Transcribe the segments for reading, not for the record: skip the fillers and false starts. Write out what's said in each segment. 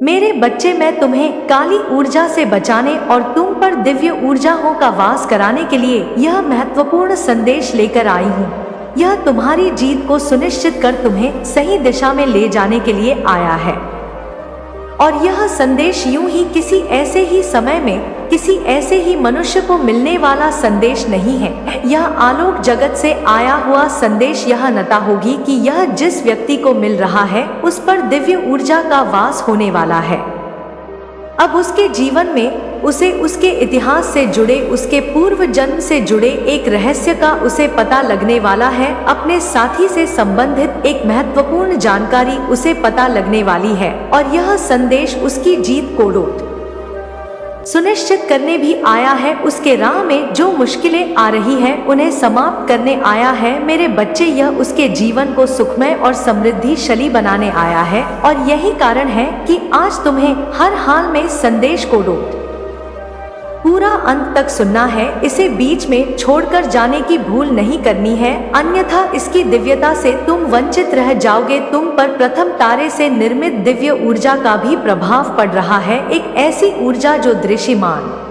मेरे बच्चे, मैं तुम्हें काली ऊर्जा से बचाने और तुम पर दिव्य ऊर्जाओं का वास कराने के लिए यह महत्वपूर्ण संदेश लेकर आई हूँ। यह तुम्हारी जीत को सुनिश्चित कर तुम्हें सही दिशा में ले जाने के लिए आया है। और यह संदेश यूं ही किसी ऐसे ही समय में किसी ऐसे ही मनुष्य को मिलने वाला संदेश नहीं है। यह आलोक जगत से आया हुआ संदेश यह नता होगी कि यह जिस व्यक्ति को मिल रहा है उस पर दिव्य ऊर्जा का वास होने वाला है। अब उसके जीवन में उसे उसके इतिहास से जुड़े, उसके पूर्व जन्म से जुड़े एक रहस्य का उसे पता लगने वाला है। अपने साथी से संबंधित एक महत्वपूर्ण जानकारी उसे पता लगने वाली है और यह संदेश उसकी जीत को सुनिश्चित करने भी आया है। उसके राह में जो मुश्किलें आ रही हैं उन्हें समाप्त करने आया है। मेरे बच्चे, यह उसके जीवन को सुखमय और समृद्धिशाली बनाने आया है और यही कारण है कि आज तुम्हें हर हाल में संदेश को पूरा अंत तक सुनना है। इसे बीच में छोड़कर जाने की भूल नहीं करनी है, अन्यथा इसकी दिव्यता से तुम वंचित रह जाओगे। तुम पर प्रथम तारे से निर्मित दिव्य ऊर्जा का भी प्रभाव पड़ रहा है, एक ऐसी ऊर्जा जो दृश्यमान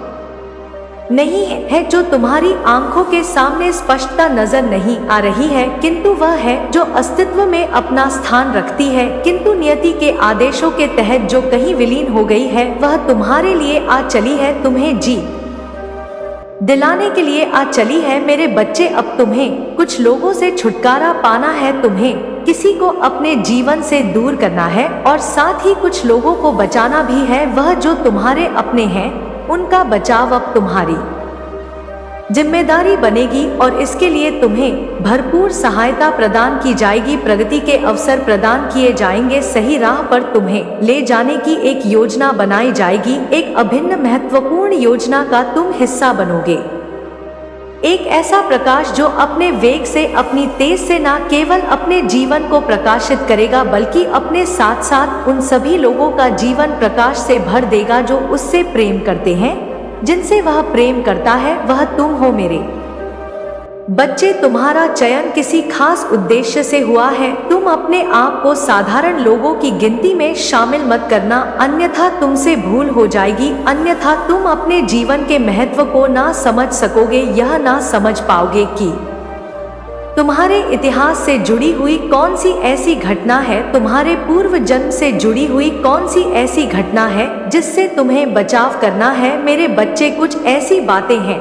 नहीं है, जो तुम्हारी आंखों के सामने स्पष्टता नजर नहीं आ रही है, किंतु वह है जो अस्तित्व में अपना स्थान रखती है, किंतु नियति के आदेशों के तहत जो कहीं विलीन हो गई है। वह तुम्हारे लिए आ चली है, तुम्हें जीत दिलाने के लिए आ चली है। मेरे बच्चे, अब तुम्हें कुछ लोगों से छुटकारा पाना है, तुम्हें किसी को अपने जीवन से दूर करना है और साथ ही कुछ लोगों को बचाना भी है। वह जो तुम्हारे अपने हैं उनका बचाव अब तुम्हारी जिम्मेदारी बनेगी और इसके लिए तुम्हें भरपूर सहायता प्रदान की जाएगी, प्रगति के अवसर प्रदान किए जाएंगे, सही राह पर तुम्हें ले जाने की एक योजना बनाई जाएगी। एक अभिन्न महत्वपूर्ण योजना का तुम हिस्सा बनोगे, एक ऐसा प्रकाश जो अपने वेग से, अपनी तेज से न केवल अपने जीवन को प्रकाशित करेगा बल्कि अपने साथ साथ उन सभी लोगों का जीवन प्रकाश से भर देगा जो उससे प्रेम करते हैं, जिनसे वह प्रेम करता है। वह तुम हो मेरे बच्चे। तुम्हारा चयन किसी खास उद्देश्य से हुआ है। तुम अपने आप को साधारण लोगों की गिनती में शामिल मत करना, अन्यथा तुमसे भूल हो जाएगी, अन्यथा तुम अपने जीवन के महत्व को ना समझ सकोगे। यह ना समझ पाओगे कि तुम्हारे इतिहास से जुड़ी हुई कौन सी ऐसी घटना है, तुम्हारे पूर्व जन्म से जुड़ी हुई कौन सी ऐसी घटना है जिससे तुम्हें बचाव करना है। मेरे बच्चे, कुछ ऐसी बातें हैं,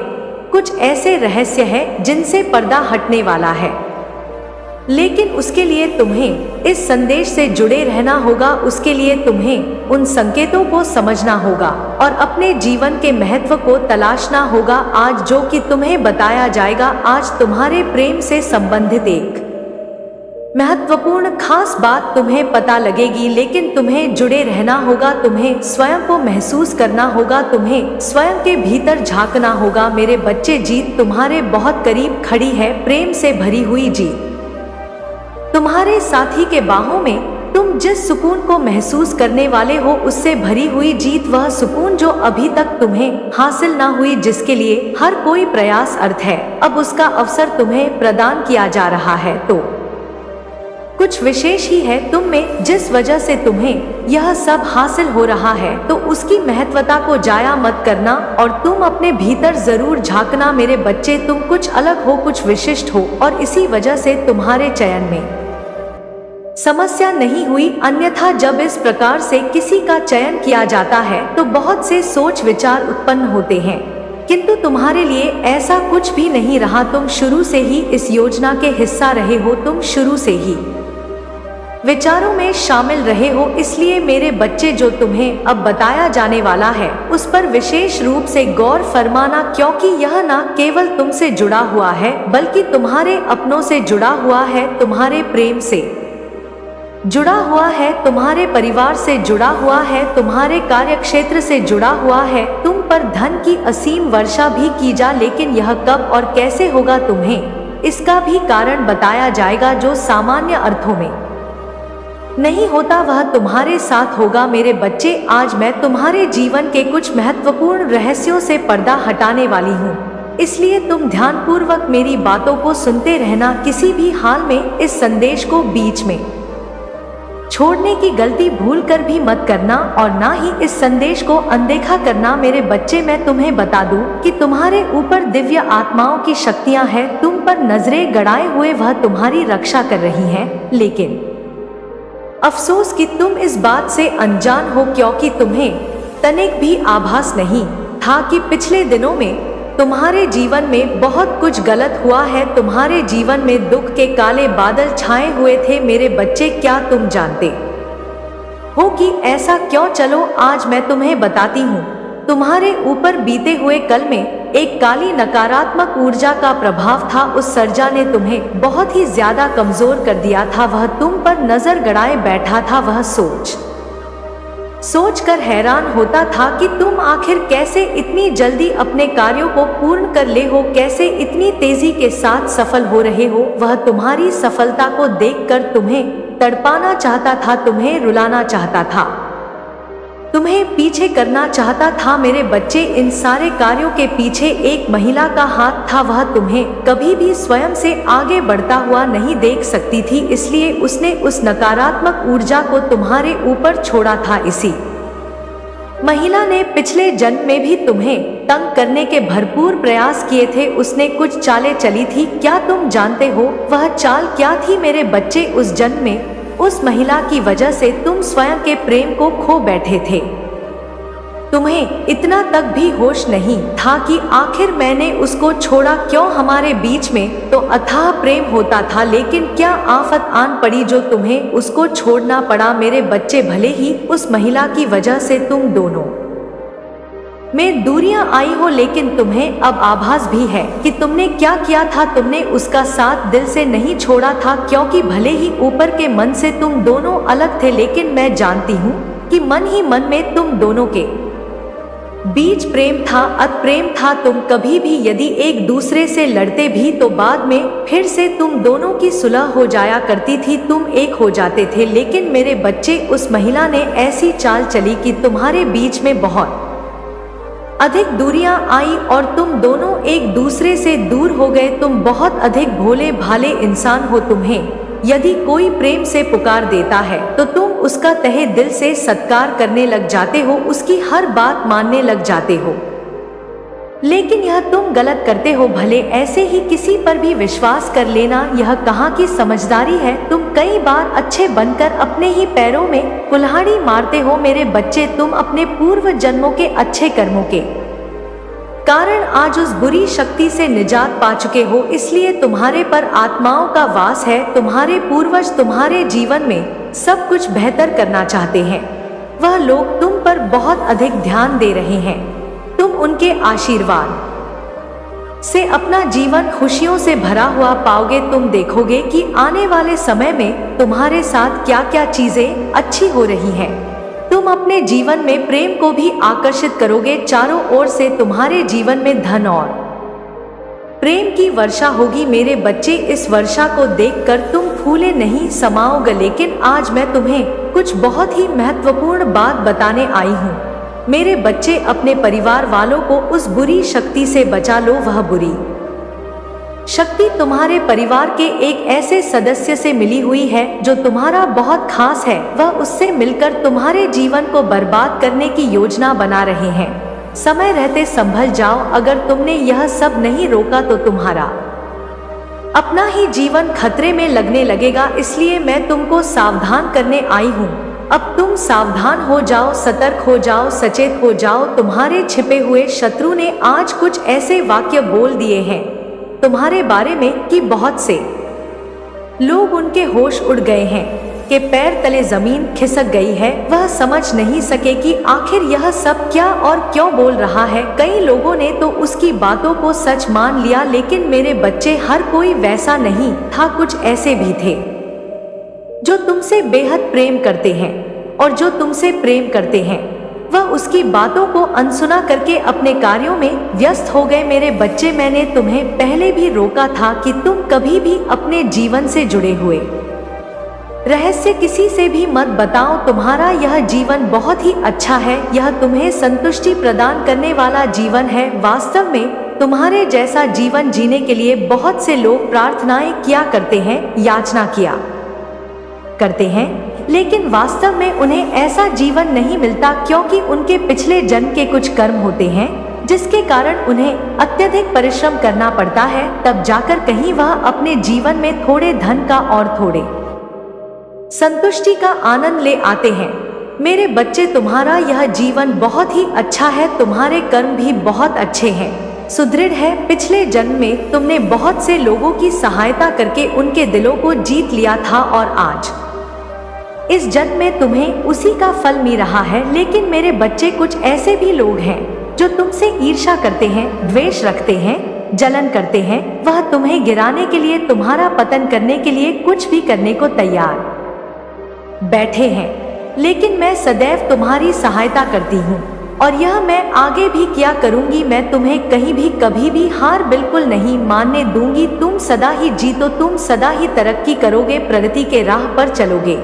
कुछ ऐसे रहस्य हैं जिनसे पर्दा हटने वाला है, लेकिन उसके लिए तुम्हें इस संदेश से जुड़े रहना होगा। उसके लिए तुम्हें उन संकेतों को समझना होगा और अपने जीवन के महत्व को तलाशना होगा। आज जो कि तुम्हें बताया जाएगा, आज तुम्हारे प्रेम से संबंधित एक महत्वपूर्ण खास बात तुम्हें पता लगेगी, लेकिन तुम्हें जुड़े रहना होगा, तुम्हें स्वयं को महसूस करना होगा, तुम्हें स्वयं के भीतर झांकना होगा। मेरे बच्चे, जीत तुम्हारे बहुत करीब खड़ी है, प्रेम से भरी हुई जीत तुम्हारे साथी के बाहों में। तुम जिस सुकून को महसूस करने वाले हो उससे भरी हुई जीत, वह सुकून जो अभी तक तुम्हें हासिल ना हुई, जिसके लिए हर कोई प्रयास अर्थ है, अब उसका अवसर तुम्हें प्रदान किया जा रहा है। तो कुछ विशेष ही है तुम में, जिस वजह से तुम्हें यह सब हासिल हो रहा है, तो उसकी महत्वता को जाया मत करना और तुम अपने भीतर जरूर झांकना। मेरे बच्चे, तुम कुछ अलग हो, कुछ विशिष्ट हो और इसी वजह से तुम्हारे चयन में समस्या नहीं हुई, अन्यथा जब इस प्रकार से किसी का चयन किया जाता है तो बहुत से सोच विचार उत्पन्न होते हैं, किंतु तुम्हारे लिए ऐसा कुछ भी नहीं रहा। तुम शुरू से ही इस योजना के हिस्सा रहे हो, तुम शुरू से ही विचारों में शामिल रहे हो। इसलिए मेरे बच्चे, जो तुम्हें अब बताया जाने वाला है उस पर विशेष रूप से गौर फरमाना, क्योंकि यह न केवल तुमसे जुड़ा हुआ है बल्कि तुम्हारे अपनों से जुड़ा हुआ है, तुम्हारे प्रेम से जुड़ा हुआ है, तुम्हारे परिवार से जुड़ा हुआ है, तुम्हारे कार्यक्षेत्र से जुड़ा हुआ है। तुम पर धन की असीम वर्षा भी की जा, लेकिन यह कब और कैसे होगा तुम्हें इसका भी कारण बताया जाएगा, जो सामान्य अर्थों में नहीं होता वह तुम्हारे साथ होगा। मेरे बच्चे, आज मैं तुम्हारे जीवन के कुछ महत्वपूर्ण रहस्यों से पर्दा हटाने वाली हूँ, इसलिए तुम ध्यानपूर्वक मेरी बातों को सुनते रहना। किसी भी हाल में इस संदेश को बीच में छोड़ने की गलती भूल कर भी मत करना और ना ही इस संदेश को अनदेखा करना। मेरे बच्चे, मैं तुम्हें बता दूं कि तुम्हारे ऊपर दिव्य आत्माओं की शक्तियां हैं, तुम पर नजरें गड़ाए हुए वह तुम्हारी रक्षा कर रही हैं। लेकिन अफसोस कि तुम इस बात से अनजान हो, क्योंकि तुम्हें तनिक भी आभास नहीं था कि पिछले दिनों में तुम्हारे जीवन में बहुत कुछ गलत हुआ है। तुम्हारे जीवन में दुख के काले बादल छाए हुए थे। मेरे बच्चे, क्या तुम जानते हो कि ऐसा क्यों? चलो आज मैं तुम्हें बताती हूँ। तुम्हारे ऊपर बीते हुए कल में एक काली नकारात्मक ऊर्जा का प्रभाव था। उस सर्जा ने तुम्हें बहुत ही ज्यादा कमजोर कर दिया था। वह तुम पर नजर गड़ाए बैठा था। वह सोच कर हैरान होता था कि तुम आखिर कैसे इतनी जल्दी अपने कार्यों को पूर्ण कर ले हो, कैसे इतनी तेजी के साथ सफल हो रहे हो। वह तुम्हारी सफलता को देखकर तुम्हें तड़पाना चाहता था, तुम्हें रुलाना चाहता था, तुम्हें पीछे करना चाहता था। मेरे बच्चे, इन सारे कार्यों के पीछे एक महिला का हाथ था। वह तुम्हें कभी भी स्वयं से आगे बढ़ता हुआ नहीं देख सकती थी, इसलिए उसने उस नकारात्मक ऊर्जा को तुम्हारे ऊपर छोड़ा था। इसी महिला ने पिछले जन्म में भी तुम्हें तंग करने के भरपूर प्रयास किए थे। उसने कुछ चालें चली थी। क्या तुम जानते हो वह चाल क्या थी? मेरे बच्चे, उस जन्म में उस महिला की वजह से तुम स्वयं के प्रेम को खो बैठे थे। तुम्हें इतना तक भी होश नहीं था कि आखिर मैंने उसको छोड़ा क्यों। हमारे बीच में तो अथाह प्रेम होता था, लेकिन क्या आफत आन पड़ी जो तुम्हें उसको छोड़ना पड़ा। मेरे बच्चे, भले ही उस महिला की वजह से तुम दोनों में दूरियां आई हो, लेकिन तुम्हें अब आभास भी है कि तुमने क्या किया था। तुमने उसका साथ दिल से नहीं छोड़ा था, क्योंकि भले ही ऊपर के मन से तुम दोनों अलग थे, लेकिन मैं जानती हूँ कि मन ही मन में तुम दोनों के बीच प्रेम था, अतप्रेम था। तुम कभी भी यदि एक दूसरे से लड़ते भी तो बाद में फिर से तुम दोनों की सुलह हो जाया करती थी, तुम एक हो जाते थे। लेकिन मेरे बच्चे, उस महिला ने ऐसी चाल चली कि तुम्हारे बीच में बहुत अधिक दूरियां आई और तुम दोनों एक दूसरे से दूर हो गए। तुम बहुत अधिक भोले भाले इंसान हो। तुम्हें यदि कोई प्रेम से पुकार देता है तो तुम उसका तहे दिल से सत्कार करने लग जाते हो, उसकी हर बात मानने लग जाते हो। लेकिन यह तुम गलत करते हो। भले ऐसे ही किसी पर भी विश्वास कर लेना, यह कहाँ की समझदारी है। तुम कई बार अच्छे बनकर अपने ही पैरों में कुल्हाड़ी मारते हो। मेरे बच्चे, तुम अपने पूर्व जन्मों के अच्छे कर्मों के कारण आज उस बुरी शक्ति से निजात पा चुके हो, इसलिए तुम्हारे पर आत्माओं का वास है। तुम्हारे पूर्वज तुम्हारे जीवन में सब कुछ बेहतर करना चाहते हैं। वह लोग तुम पर बहुत अधिक ध्यान दे रहे हैं। तुम उनके आशीर्वाद से अपना जीवन खुशियों से भरा हुआ पाओगे। तुम देखोगे कि आने वाले समय में तुम्हारे साथ क्या क्या चीजें अच्छी हो रही हैं। तुम अपने जीवन में प्रेम को भी आकर्षित करोगे। चारों ओर से तुम्हारे जीवन में धन और प्रेम की वर्षा होगी। मेरे बच्चे, इस वर्षा को देखकर तुम फूले नहीं समाओगे। लेकिन आज मैं तुम्हें कुछ बहुत ही महत्वपूर्ण बात बताने आई हूँ। मेरे बच्चे, अपने परिवार वालों को उस बुरी शक्ति से बचा लो। वह बुरी शक्ति तुम्हारे परिवार के एक ऐसे सदस्य से मिली हुई है जो तुम्हारा बहुत खास है। वह उससे मिलकर तुम्हारे जीवन को बर्बाद करने की योजना बना रहे हैं। समय रहते संभल जाओ। अगर तुमने यह सब नहीं रोका तो तुम्हारा अपना ही जीवन खतरे में लगने लगेगा। इसलिए मैं तुमको सावधान करने आई हूँ। अब तुम सावधान हो जाओ, सतर्क हो जाओ, सचेत हो जाओ। तुम्हारे छिपे हुए शत्रु ने आज कुछ ऐसे वाक्य बोल दिए हैं तुम्हारे बारे में कि बहुत से लोग, उनके होश उड़ गए हैं, कि पैर तले जमीन खिसक गई है। वह समझ नहीं सके कि आखिर यह सब क्या और क्यों बोल रहा है। कई लोगों ने तो उसकी बातों को सच मान लिया, लेकिन मेरे बच्चे, हर कोई वैसा नहीं था। कुछ ऐसे भी थे जो तुमसे बेहद प्रेम करते हैं, और जो तुमसे प्रेम करते हैं वह उसकी बातों को अनसुना करके अपने कार्यों में व्यस्त हो गए। मेरे बच्चे, मैंने तुम्हें पहले भी रोका था कि तुम कभी भी अपने जीवन से जुड़े हुए रहस्य किसी से भी मत बताओ। तुम्हारा यह जीवन बहुत ही अच्छा है। यह तुम्हें संतुष्टि प्रदान करने वाला जीवन है। वास्तव में तुम्हारे जैसा जीवन जीने के लिए बहुत से लोग प्रार्थनाएं किया करते हैं, याचना किया करते हैं, लेकिन वास्तव में उन्हें ऐसा जीवन नहीं मिलता, क्योंकि उनके पिछले जन्म के कुछ कर्म होते हैं जिसके कारण उन्हें अत्यधिक परिश्रम करना पड़ता है। तब जाकर कहीं वह अपने जीवन में थोड़े धन का और थोड़े संतुष्टि का आनंद ले आते हैं। मेरे बच्चे, तुम्हारा यह जीवन बहुत ही अच्छा है, तुम्हारे कर्म भी बहुत अच्छे हैं, सुदृढ़ है। पिछले जन्म में तुमने बहुत से लोगों की सहायता करके उनके दिलों को जीत लिया था और आज इस जन्म में तुम्हें उसी का फल मिल रहा है। लेकिन मेरे बच्चे, कुछ ऐसे भी लोग हैं जो तुमसे ईर्ष्या करते हैं, द्वेष रखते हैं, जलन करते हैं। वह तुम्हें गिराने के लिए, तुम्हारा पतन करने के लिए कुछ भी करने को तैयार बैठे हैं। लेकिन मैं सदैव तुम्हारी सहायता करती हूँ और यह मैं आगे भी किया करूँगी। मैं तुम्हें कहीं भी कभी भी हार बिल्कुल नहीं मानने दूंगी। तुम सदा ही जीतो, तुम सदा ही तरक्की करोगे, प्रगति के राह पर चलोगे।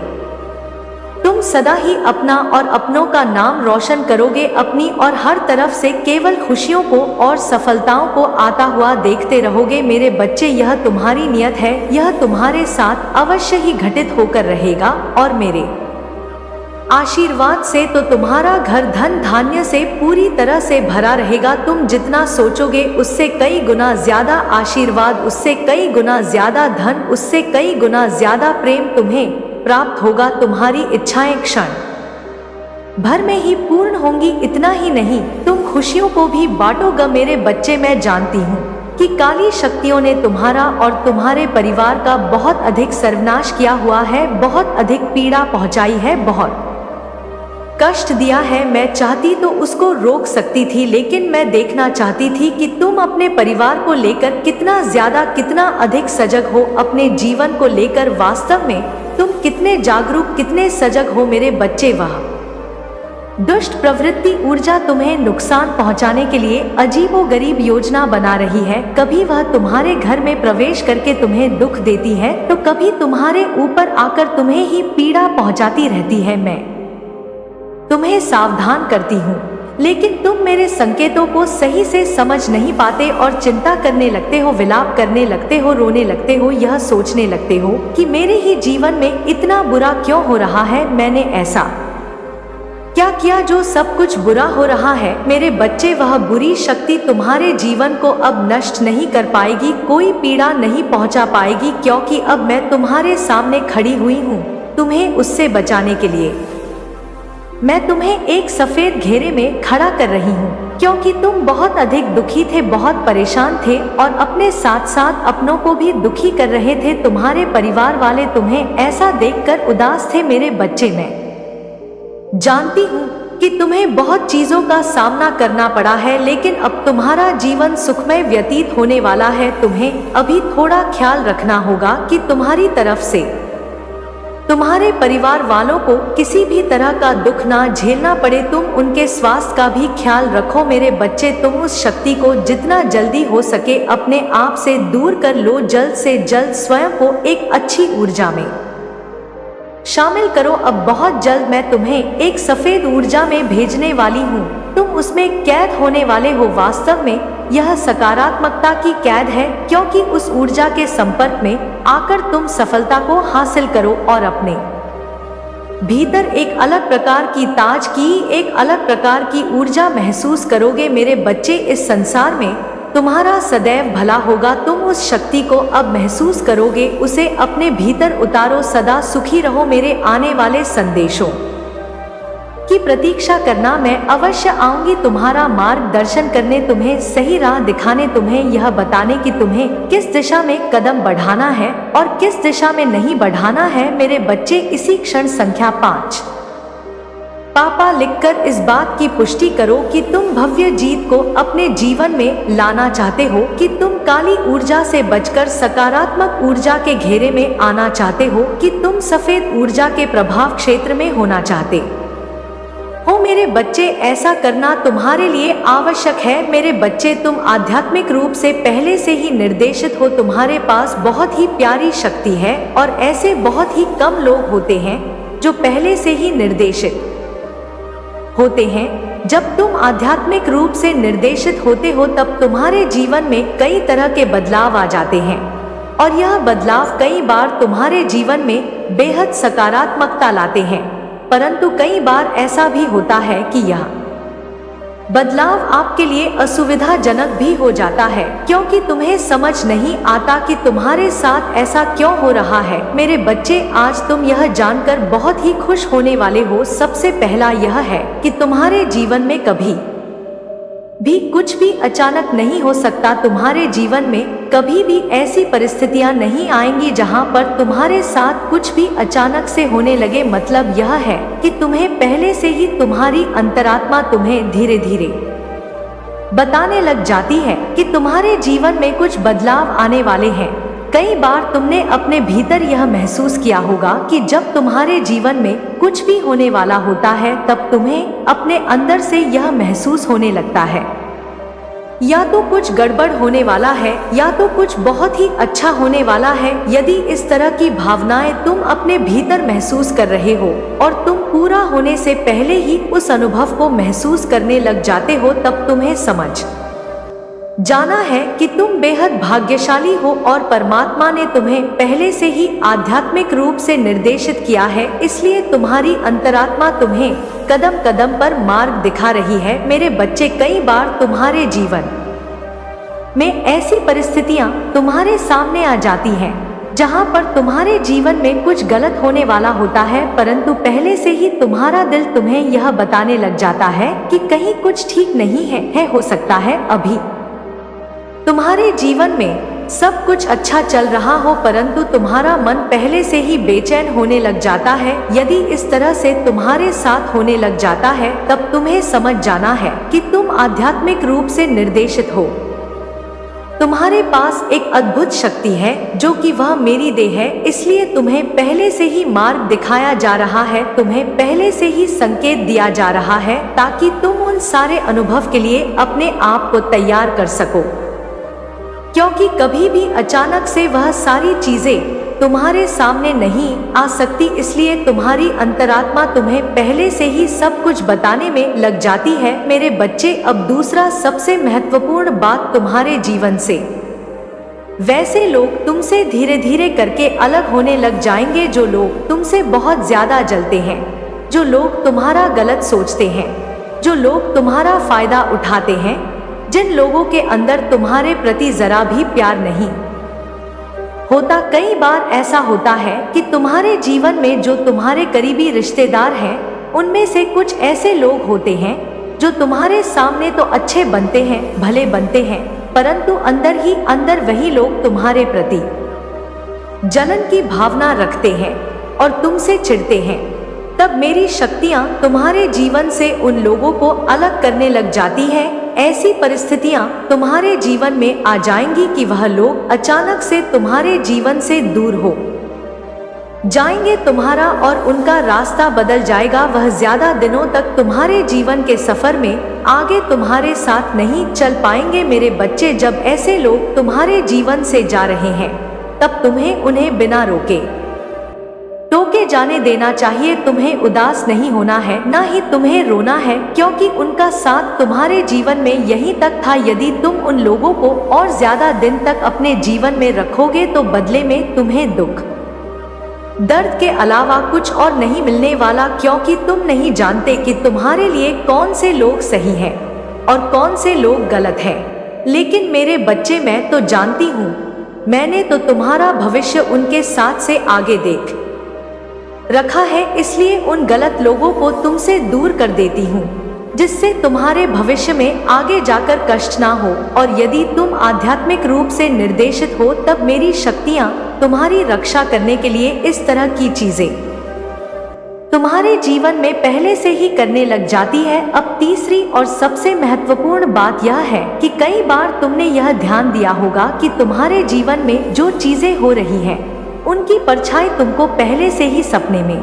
तुम सदा ही अपना और अपनों का नाम रोशन करोगे। अपनी और हर तरफ से केवल खुशियों को और सफलताओं को आता हुआ देखते रहोगे। मेरे बच्चे, यह तुम्हारी नियत है, यह तुम्हारे साथ अवश्य ही घटित होकर रहेगा और मेरे आशीर्वाद से तो तुम्हारा घर धन धान्य से पूरी तरह से भरा रहेगा। तुम जितना सोचोगे उससे कई गुना ज्यादा आशीर्वाद, उससे कई गुना ज्यादा धन, उससे कई गुना ज्यादा प्रेम तुम्हें प्राप्त होगा। तुम्हारी इच्छाएं क्षण भर में ही पूर्ण होंगी। इतना ही नहीं, तुम खुशियों को भी बांटोगे। मेरे बच्चे, मैं जानती हूँ कि काली शक्तियों ने तुम्हारा और तुम्हारे परिवार का बहुत अधिक सर्वनाश किया हुआ है, बहुत अधिक पीड़ा पहुंचाई है, बहुत कष्ट दिया है। मैं चाहती तो उसको रोक सकती थी, लेकिन मैं देखना चाहती थी कि तुम अपने परिवार को लेकर कितना ज्यादा, कितना अधिक सजग हो, अपने जीवन को लेकर वास्तव में तुम कितने जागरूक, कितने सजग हो। मेरे बच्चे, वह दुष्ट प्रवृत्ति ऊर्जा तुम्हें नुकसान पहुंचाने के लिए अजीबोगरीब योजना बना रही है। कभी वह तुम्हारे घर में प्रवेश करके तुम्हें दुख देती है, तो कभी तुम्हारे ऊपर आकर तुम्हें ही पीड़ा पहुंचाती रहती है। मैं तुम्हें सावधान करती हूँ, लेकिन तुम मेरे संकेतों को सही से समझ नहीं पाते और चिंता करने लगते हो, विलाप करने लगते हो, रोने लगते हो, यह सोचने लगते हो कि मेरे ही जीवन में इतना बुरा क्यों हो रहा है, मैंने ऐसा क्या किया जो सब कुछ बुरा हो रहा है। मेरे बच्चे, वह बुरी शक्ति तुम्हारे जीवन को अब नष्ट नहीं कर पाएगी, कोई पीड़ा नहीं पहुंचा पाएगी, क्योंकि अब मैं तुम्हारे सामने खड़ी हुई हूँ तुम्हें उससे बचाने के लिए। मैं तुम्हें एक सफेद घेरे में खड़ा कर रही हूँ, क्योंकि तुम बहुत अधिक दुखी थे, बहुत परेशान थे और अपने साथ साथ अपनों को भी दुखी कर रहे थे। तुम्हारे परिवार वाले तुम्हें ऐसा देखकर उदास थे। मेरे बच्चे, मैं जानती हूँ कि तुम्हें बहुत चीजों का सामना करना पड़ा है, लेकिन अब तुम्हारा जीवन सुखमय व्यतीत होने वाला है। तुम्हें अभी थोड़ा ख्याल रखना होगा कि तुम्हारी तरफ से तुम्हारे परिवार वालों को किसी भी तरह का दुख ना झेलना पड़े। तुम उनके स्वास्थ्य का भी ख्याल रखो। मेरे बच्चे, तुम उस शक्ति को जितना जल्दी हो सके अपने आप से दूर कर लो। जल्द से जल्द स्वयं को एक अच्छी ऊर्जा में शामिल करो। अब बहुत जल्द मैं तुम्हें एक सफेद ऊर्जा में भेजने वाली हूँ, तुम उसमें कैद होने वाले हो। वास्तव में यह सकारात्मकता की कैद है, क्योंकि उस ऊर्जा के संपर्क में आकर तुम सफलता को हासिल करो और अपने भीतर एक अलग प्रकार की ताजगी, एक अलग प्रकार की ऊर्जा महसूस करोगे। मेरे बच्चे, इस संसार में तुम्हारा सदैव भला होगा। तुम उस शक्ति को अब महसूस करोगे, उसे अपने भीतर उतारो। सदा सुखी रहो। मेरे आने वाले संदेशों की प्रतीक्षा करना। मैं अवश्य आऊंगी तुम्हारा मार्गदर्शन करने, तुम्हें सही राह दिखाने, तुम्हें यह बताने कि तुम्हें किस दिशा में कदम बढ़ाना है और किस दिशा में नहीं बढ़ाना है। मेरे बच्चे, इसी क्षण संख्या 5 पापा लिखकर इस बात की पुष्टि करो कि तुम भव्य जीत को अपने जीवन में लाना चाहते हो, कि तुम काली ऊर्जा से बचकर सकारात्मक ऊर्जा के घेरे में आना चाहते हो, कि तुम सफेद ऊर्जा के प्रभाव क्षेत्र में होना चाहते हो। मेरे बच्चे, ऐसा करना तुम्हारे लिए आवश्यक है। मेरे बच्चे, तुम आध्यात्मिक रूप से पहले से ही निर्देशित हो। तुम्हारे पास बहुत ही प्यारी शक्ति है और ऐसे बहुत ही कम लोग होते हैं जो पहले से ही निर्देशित होते हैं। जब तुम आध्यात्मिक रूप से निर्देशित होते हो तब तुम्हारे जीवन में कई तरह के बदलाव आ जाते हैं और यह बदलाव कई बार तुम्हारे जीवन में बेहद सकारात्मकता लाते हैं, परंतु कई बार ऐसा भी होता है कि यह बदलाव आपके लिए असुविधाजनक भी हो जाता है, क्योंकि तुम्हें समझ नहीं आता कि तुम्हारे साथ ऐसा क्यों हो रहा है। मेरे बच्चे, आज तुम यह जानकर बहुत ही खुश होने वाले हो। सबसे पहला यह है कि तुम्हारे जीवन में कभी भी कुछ भी अचानक नहीं हो सकता। तुम्हारे जीवन में कभी भी ऐसी परिस्थितियां नहीं आएंगी जहां पर तुम्हारे साथ कुछ भी अचानक से होने लगे। मतलब यह है कि तुम्हें पहले से ही तुम्हारी अंतरात्मा तुम्हें धीरे धीरे बताने लग जाती है कि तुम्हारे जीवन में कुछ बदलाव आने वाले हैं। कई बार तुमने अपने भीतर यह महसूस किया होगा कि जब तुम्हारे जीवन में कुछ भी होने वाला होता है तब तुम्हें अपने अंदर से यह महसूस होने लगता है या तो कुछ गड़बड़ होने वाला है या तो कुछ बहुत ही अच्छा होने वाला है। यदि इस तरह की भावनाएं तुम अपने भीतर महसूस कर रहे हो और तुम पूरा होने से पहले ही उस अनुभव को महसूस करने लग जाते हो, तब तुम्हें समझ जाना है कि तुम बेहद भाग्यशाली हो और परमात्मा ने तुम्हें पहले से ही आध्यात्मिक रूप से निर्देशित किया है। इसलिए तुम्हारी अंतरात्मा तुम्हें कदम कदम पर मार्ग दिखा रही है। मेरे बच्चे, कई बार तुम्हारे जीवन में ऐसी परिस्थितियां तुम्हारे सामने आ जाती हैं जहां पर तुम्हारे जीवन में कुछ गलत होने वाला होता है, परंतु पहले से ही तुम्हारा दिल तुम्हें यह बताने लग जाता है कि कहीं कुछ ठीक नहीं है। हो सकता है अभी तुम्हारे जीवन में सब कुछ अच्छा चल रहा हो, परंतु तुम्हारा मन पहले से ही बेचैन होने लग जाता है। यदि इस तरह से तुम्हारे साथ होने लग जाता है तब तुम्हें समझ जाना है कि तुम आध्यात्मिक रूप से निर्देशित हो। तुम्हारे पास एक अद्भुत शक्ति है जो कि वह मेरी देह है। इसलिए तुम्हें पहले से ही मार्ग दिखाया जा रहा है, तुम्हें पहले से ही संकेत दिया जा रहा है ताकि तुम उन सारे अनुभव के लिए अपने आप को तैयार कर सको, क्योंकि कभी भी अचानक से वह सारी चीजें तुम्हारे सामने नहीं आ सकती। इसलिए तुम्हारी अंतरात्मा तुम्हें पहले से ही सब कुछ बताने में लग जाती है। मेरे बच्चे, अब दूसरा सबसे महत्वपूर्ण बात तुम्हारे जीवन से वैसे लोग तुमसे धीरे धीरे करके अलग होने लग जाएंगे जो लोग तुमसे बहुत ज्यादा जलते हैं, जो लोग तुम्हारा गलत सोचते हैं, जो लोग तुम्हारा फायदा उठाते हैं, जिन लोगों के अंदर तुम्हारे प्रति जरा भी प्यार नहीं होता। कई बार ऐसा होता है कि तुम्हारे जीवन में जो तुम्हारे करीबी रिश्तेदार हैं, उनमें से कुछ ऐसे लोग होते हैं जो तुम्हारे सामने तो अच्छे बनते हैं, भले बनते हैं, परंतु अंदर ही अंदर वही लोग तुम्हारे प्रति जलन की भावना रखते हैं और तुमसे चिढ़ते हैं। तब मेरी शक्तियां तुम्हारे जीवन से उन लोगों को अलग करने लग जाती है। ऐसी परिस्थितियां तुम्हारे जीवन में आ जाएंगी कि वह लोग अचानक से तुम्हारे जीवन से दूर हो जाएंगे। तुम्हारा और उनका रास्ता बदल जाएगा। वह ज्यादा दिनों तक तुम्हारे जीवन के सफर में आगे तुम्हारे साथ नहीं चल पाएंगे। मेरे बच्चे, जब ऐसे लोग तुम्हारे जीवन से जा रहे हैं तब तुम्हें उन्हें बिना रोके टोके जाने देना चाहिए। तुम्हें उदास नहीं होना है, ना ही तुम्हें रोना है, क्योंकि उनका साथ तुम्हारे जीवन में यहीं तक था। यदि तुम उन लोगों को और ज्यादा दिन तक अपने जीवन में रखोगे तो बदले में तुम्हें दुख, दर्द के अलावा कुछ और नहीं मिलने वाला, क्योंकि तुम नहीं जानते कि तुम्हारे लिए कौन से लोग सही हैं और कौन से लोग गलत हैं। लेकिन मेरे बच्चे, मैं तो जानती हूँ, मैंने तो तुम्हारा भविष्य उनके साथ से आगे देख रखा है। इसलिए उन गलत लोगों को तुमसे दूर कर देती हूँ, जिससे तुम्हारे भविष्य में आगे जाकर कष्ट ना हो। और यदि तुम आध्यात्मिक रूप से निर्देशित हो तब मेरी शक्तियाँ तुम्हारी रक्षा करने के लिए इस तरह की चीजें तुम्हारे जीवन में पहले से ही करने लग जाती है। अब तीसरी और सबसे महत्वपूर्ण बात यह है कि कई बार तुमने यह ध्यान दिया होगा कि तुम्हारे जीवन में जो चीजें हो रही हैं उनकी परछाई तुमको पहले से ही सपने में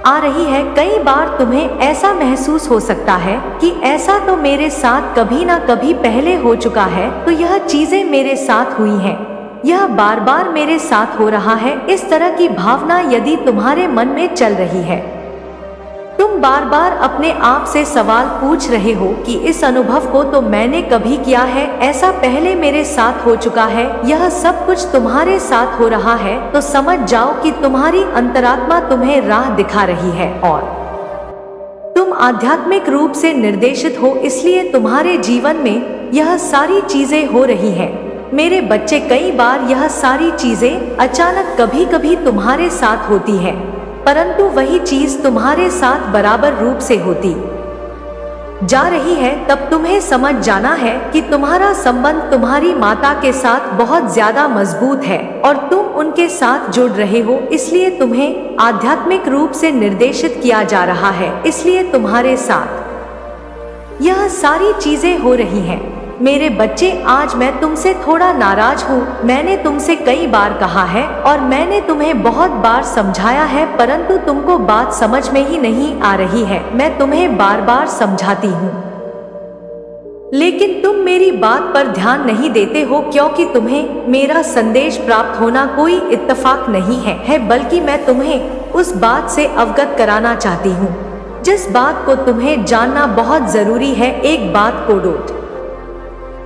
आ रही है। कई बार तुम्हें ऐसा महसूस हो सकता है कि ऐसा तो मेरे साथ कभी ना कभी पहले हो चुका है, तो यह चीजें मेरे साथ हुई हैं, यह बार बार मेरे साथ हो रहा है। इस तरह की भावना यदि तुम्हारे मन में चल रही है तुम बार बार अपने आप से सवाल पूछ रहे हो कि इस अनुभव को तो मैंने कभी किया है, ऐसा पहले मेरे साथ हो चुका है, यह सब कुछ तुम्हारे साथ हो रहा है, तो समझ जाओ कि तुम्हारी अंतरात्मा तुम्हें राह दिखा रही है और तुम आध्यात्मिक रूप से निर्देशित हो, इसलिए तुम्हारे जीवन में यह सारी चीजें हो रही हैं। मेरे बच्चे, कई बार यह सारी चीजें अचानक कभी कभी तुम्हारे साथ होती है, परंतु वही चीज तुम्हारे साथ बराबर रूप से होती जा रही है। तब तुम्हें समझ जाना है कि तुम्हारा संबंध तुम्हारी माता के साथ बहुत ज्यादा मजबूत है और तुम उनके साथ जुड़ रहे हो, इसलिए तुम्हें आध्यात्मिक रूप से निर्देशित किया जा रहा है, इसलिए तुम्हारे साथ यह सारी चीजें हो रही हैं। मेरे बच्चे, आज मैं तुमसे थोड़ा नाराज हूँ। मैंने तुमसे कई बार कहा है और मैंने तुम्हें बहुत बार समझाया है, परंतु तुमको बात समझ में ही नहीं आ रही है। मैं तुम्हें बार बार समझाती हूँ, लेकिन तुम मेरी बात पर ध्यान नहीं देते हो, क्योंकि तुम्हें मेरा संदेश प्राप्त होना कोई इत्तेफाक नहीं है, बल्कि मैं तुम्हें उस बात से अवगत कराना चाहती हूँ जिस बात को तुम्हें जानना बहुत जरूरी है। एक बात को डोट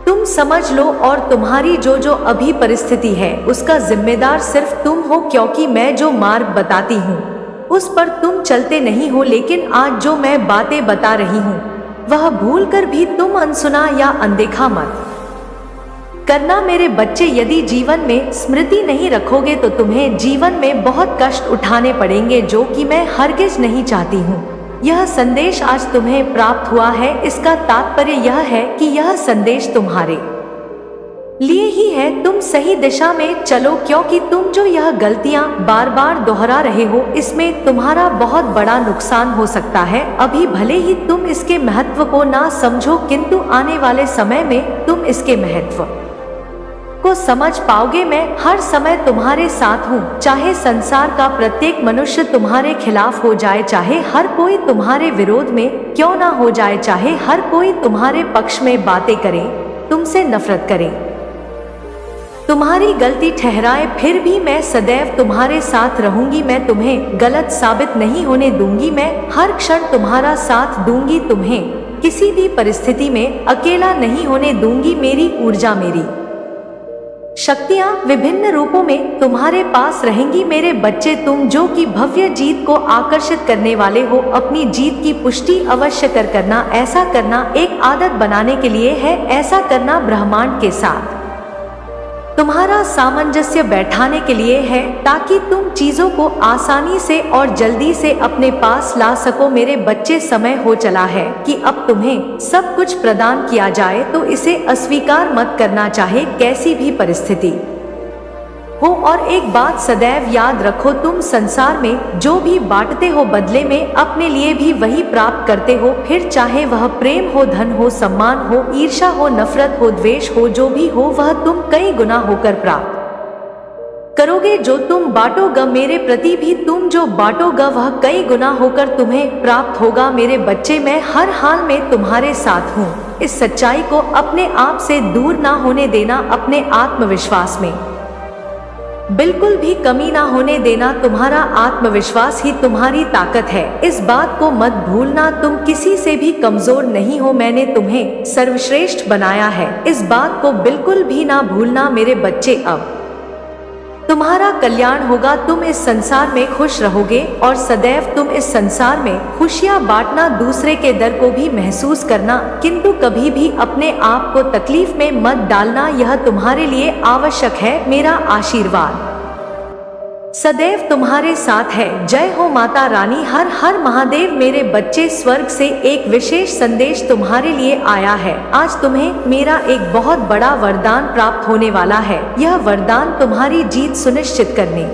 तुम समझ लो, और तुम्हारी जो अभी परिस्थिति है उसका जिम्मेदार सिर्फ तुम हो, क्योंकि मैं जो मार्ग बताती हूँ उस पर तुम चलते नहीं हो। लेकिन आज जो मैं बातें बता रही हूँ वह भूलकर भी तुम अनसुना या अनदेखा मत करना। मेरे बच्चे, यदि जीवन में स्मृति नहीं रखोगे तो तुम्हें जीवन में बहुत कष्ट उठाने पड़ेंगे, जो कि मैं हरगिज नहीं चाहती हूँ। यह संदेश आज तुम्हें प्राप्त हुआ है, इसका तात्पर्य यह है कि यह संदेश तुम्हारे लिए ही है। तुम सही दिशा में चलो, क्योंकि तुम जो यह गलतियां बार बार दोहरा रहे हो इसमें तुम्हारा बहुत बड़ा नुकसान हो सकता है। अभी भले ही तुम इसके महत्व को ना समझो, किंतु आने वाले समय में तुम इसके महत्व को समझ पाओगे। मैं हर समय तुम्हारे साथ हूँ, चाहे संसार का प्रत्येक मनुष्य तुम्हारे खिलाफ हो जाए, चाहे हर कोई तुम्हारे विरोध में क्यों ना हो जाए, चाहे हर कोई तुम्हारे पक्ष में बातें करे, तुमसे नफरत करे, तुम्हारी गलती ठहराए, फिर भी मैं सदैव तुम्हारे साथ रहूंगी। मैं तुम्हें गलत साबित नहीं होने दूंगी। मैं हर क्षण तुम्हारा साथ दूंगी, तुम्हें किसी भी परिस्थिति में अकेला नहीं होने दूंगी। मेरी ऊर्जा, मेरी शक्तियां विभिन्न रूपों में तुम्हारे पास रहेंगी। मेरे बच्चे, तुम जो कि भव्य जीत को आकर्षित करने वाले हो, अपनी जीत की पुष्टि अवश्य करना। ऐसा करना एक आदत बनाने के लिए है, ऐसा करना ब्रह्मांड के साथ तुम्हारा सामंजस्य बैठाने के लिए है, ताकि तुम चीजों को आसानी से और जल्दी से अपने पास ला सको। मेरे बच्चे, समय हो चला है कि अब तुम्हें सब कुछ प्रदान किया जाए, तो इसे अस्वीकार मत करना, चाहे कैसी भी परिस्थिति हो। और एक बात सदैव याद रखो, तुम संसार में जो भी बांटते हो बदले में अपने लिए भी वही प्राप्त करते हो। फिर चाहे वह प्रेम हो, धन हो, सम्मान हो, ईर्ष्या हो, नफरत हो, द्वेष हो, जो भी हो वह तुम कई गुना होकर प्राप्त करोगे। जो तुम बांटोगे मेरे प्रति भी तुम जो बांटोगे वह कई गुना होकर तुम्हें प्राप्त होगा। मेरे बच्चे, मैं हर हाल में तुम्हारे साथ हूँ। इस सच्चाई को अपने आप से दूर ना होने देना, अपने आत्मविश्वास में बिल्कुल भी कमी ना होने देना। तुम्हारा आत्मविश्वास ही तुम्हारी ताकत है, इस बात को मत भूलना। तुम किसी से भी कमजोर नहीं हो, मैंने तुम्हें सर्वश्रेष्ठ बनाया है, इस बात को बिल्कुल भी ना भूलना। मेरे बच्चे, अब तुम्हारा कल्याण होगा, तुम इस संसार में खुश रहोगे और सदैव तुम इस संसार में खुशियां बांटना, दूसरे के दर्द को भी महसूस करना, किंतु कभी भी अपने आप को तकलीफ में मत डालना, यह तुम्हारे लिए आवश्यक है। मेरा आशीर्वाद सदैव तुम्हारे साथ है। जय हो माता रानी। हर हर महादेव। मेरे बच्चे, स्वर्ग से एक विशेष संदेश तुम्हारे लिए आया है। आज तुम्हें मेरा एक बहुत बड़ा वरदान प्राप्त होने वाला है। यह वरदान तुम्हारी जीत सुनिश्चित करने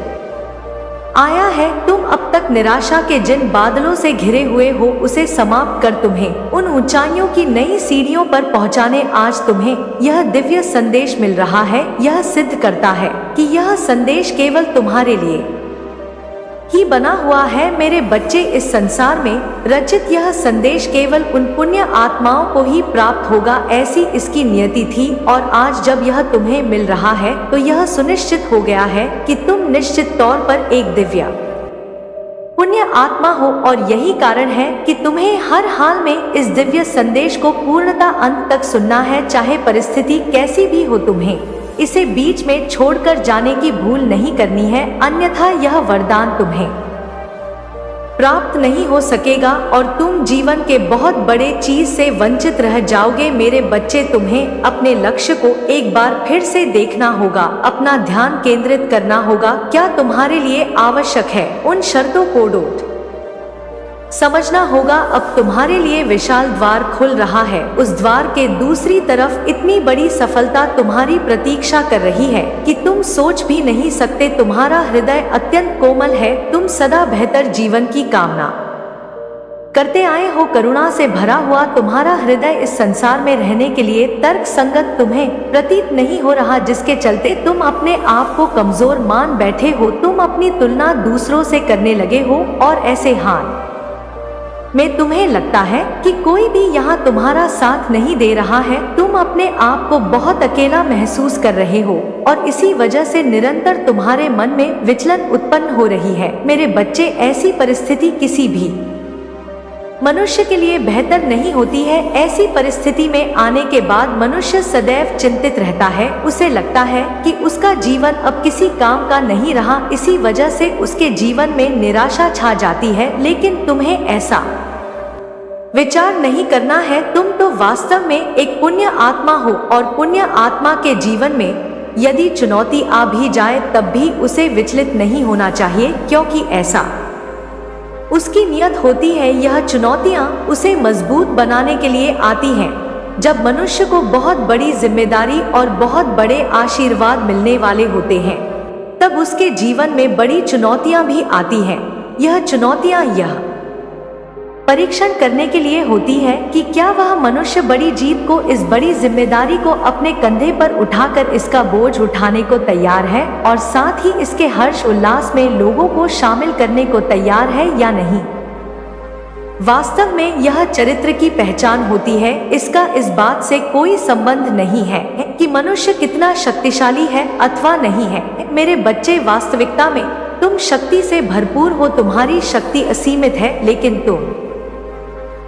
आया है। तुम अब तक निराशा के जिन बादलों से घिरे हुए हो उसे समाप्त कर तुम्हें उन ऊंचाइयों की नई सीढ़ियों पर पहुंचाने आज तुम्हें यह दिव्य संदेश मिल रहा है। यह सिद्ध करता है कि यह संदेश केवल तुम्हारे लिए ही बना हुआ है। मेरे बच्चे, इस संसार में रचित यह संदेश केवल उन पुण्य आत्माओं को ही प्राप्त होगा, ऐसी इसकी नियति थी। और आज जब यह तुम्हें मिल रहा है तो यह सुनिश्चित हो गया है कि तुम निश्चित तौर पर एक दिव्य पुण्य आत्मा हो और यही कारण है कि तुम्हें हर हाल में इस दिव्य संदेश को पूर्णतः अंत तक सुनना है, चाहे परिस्थिति कैसी भी हो। तुम्हें इसे बीच में छोड़कर जाने की भूल नहीं करनी है, अन्यथा यह वरदान तुम्हें प्राप्त नहीं हो सकेगा और तुम जीवन के बहुत बड़े चीज से वंचित रह जाओगे। मेरे बच्चे, तुम्हें अपने लक्ष्य को एक बार फिर से देखना होगा, अपना ध्यान केंद्रित करना होगा। क्या तुम्हारे लिए आवश्यक है, उन शर्तों को समझना होगा। अब तुम्हारे लिए विशाल द्वार खुल रहा है, उस द्वार के दूसरी तरफ इतनी बड़ी सफलता तुम्हारी प्रतीक्षा कर रही है कि तुम सोच भी नहीं सकते। तुम्हारा हृदय अत्यंत कोमल है, तुम सदा बेहतर जीवन की कामना करते आए हो। करुणा से भरा हुआ तुम्हारा हृदय इस संसार में रहने के लिए तर्क संगत तुम्हें प्रतीत नहीं हो रहा, जिसके चलते तुम अपने आप को कमजोर मान बैठे हो। तुम अपनी तुलना दूसरों से करने लगे हो और ऐसे हाल में तुम्हें लगता है कि कोई भी यहाँ तुम्हारा साथ नहीं दे रहा है। तुम अपने आप को बहुत अकेला महसूस कर रहे हो और इसी वजह से निरंतर तुम्हारे मन में विचलन उत्पन्न हो रही है। मेरे बच्चे, ऐसी परिस्थिति किसी भी मनुष्य के लिए बेहतर नहीं होती है। ऐसी परिस्थिति में आने के बाद मनुष्य सदैव चिंतित रहता है, उसे लगता है कि उसका जीवन अब किसी काम का नहीं रहा, इसी वजह से उसके जीवन में निराशा छा जाती है। लेकिन तुम्हें ऐसा विचार नहीं करना है। तुम तो वास्तव में एक पुण्य आत्मा हो और पुण्य आत्मा के जीवन में यदि चुनौती आ भी जाए तब भी उसे विचलित नहीं होना चाहिए, क्योंकि ऐसा उसकी नियत होती है। यह चुनौतियां उसे मजबूत बनाने के लिए आती हैं। जब मनुष्य को बहुत बड़ी जिम्मेदारी और बहुत बड़े आशीर्वाद मिलने वाले होते हैं, तब उसके जीवन में बड़ी चुनौतियां भी आती हैं। यह चुनौतियां यह परीक्षण करने के लिए होती है कि क्या वह मनुष्य बड़ी जीत को, इस बड़ी जिम्मेदारी को अपने कंधे पर उठाकर इसका बोझ उठाने को तैयार है और साथ ही इसके हर्ष उल्लास में लोगों को शामिल करने को तैयार है या नहीं। वास्तव में यह चरित्र की पहचान होती है। इसका इस बात से कोई संबंध नहीं है कि मनुष्य कितना शक्तिशाली है अथवा नहीं है। मेरे बच्चे, वास्तविकता में तुम शक्ति से भरपूर हो, तुम्हारी शक्ति असीमित है, लेकिन तुम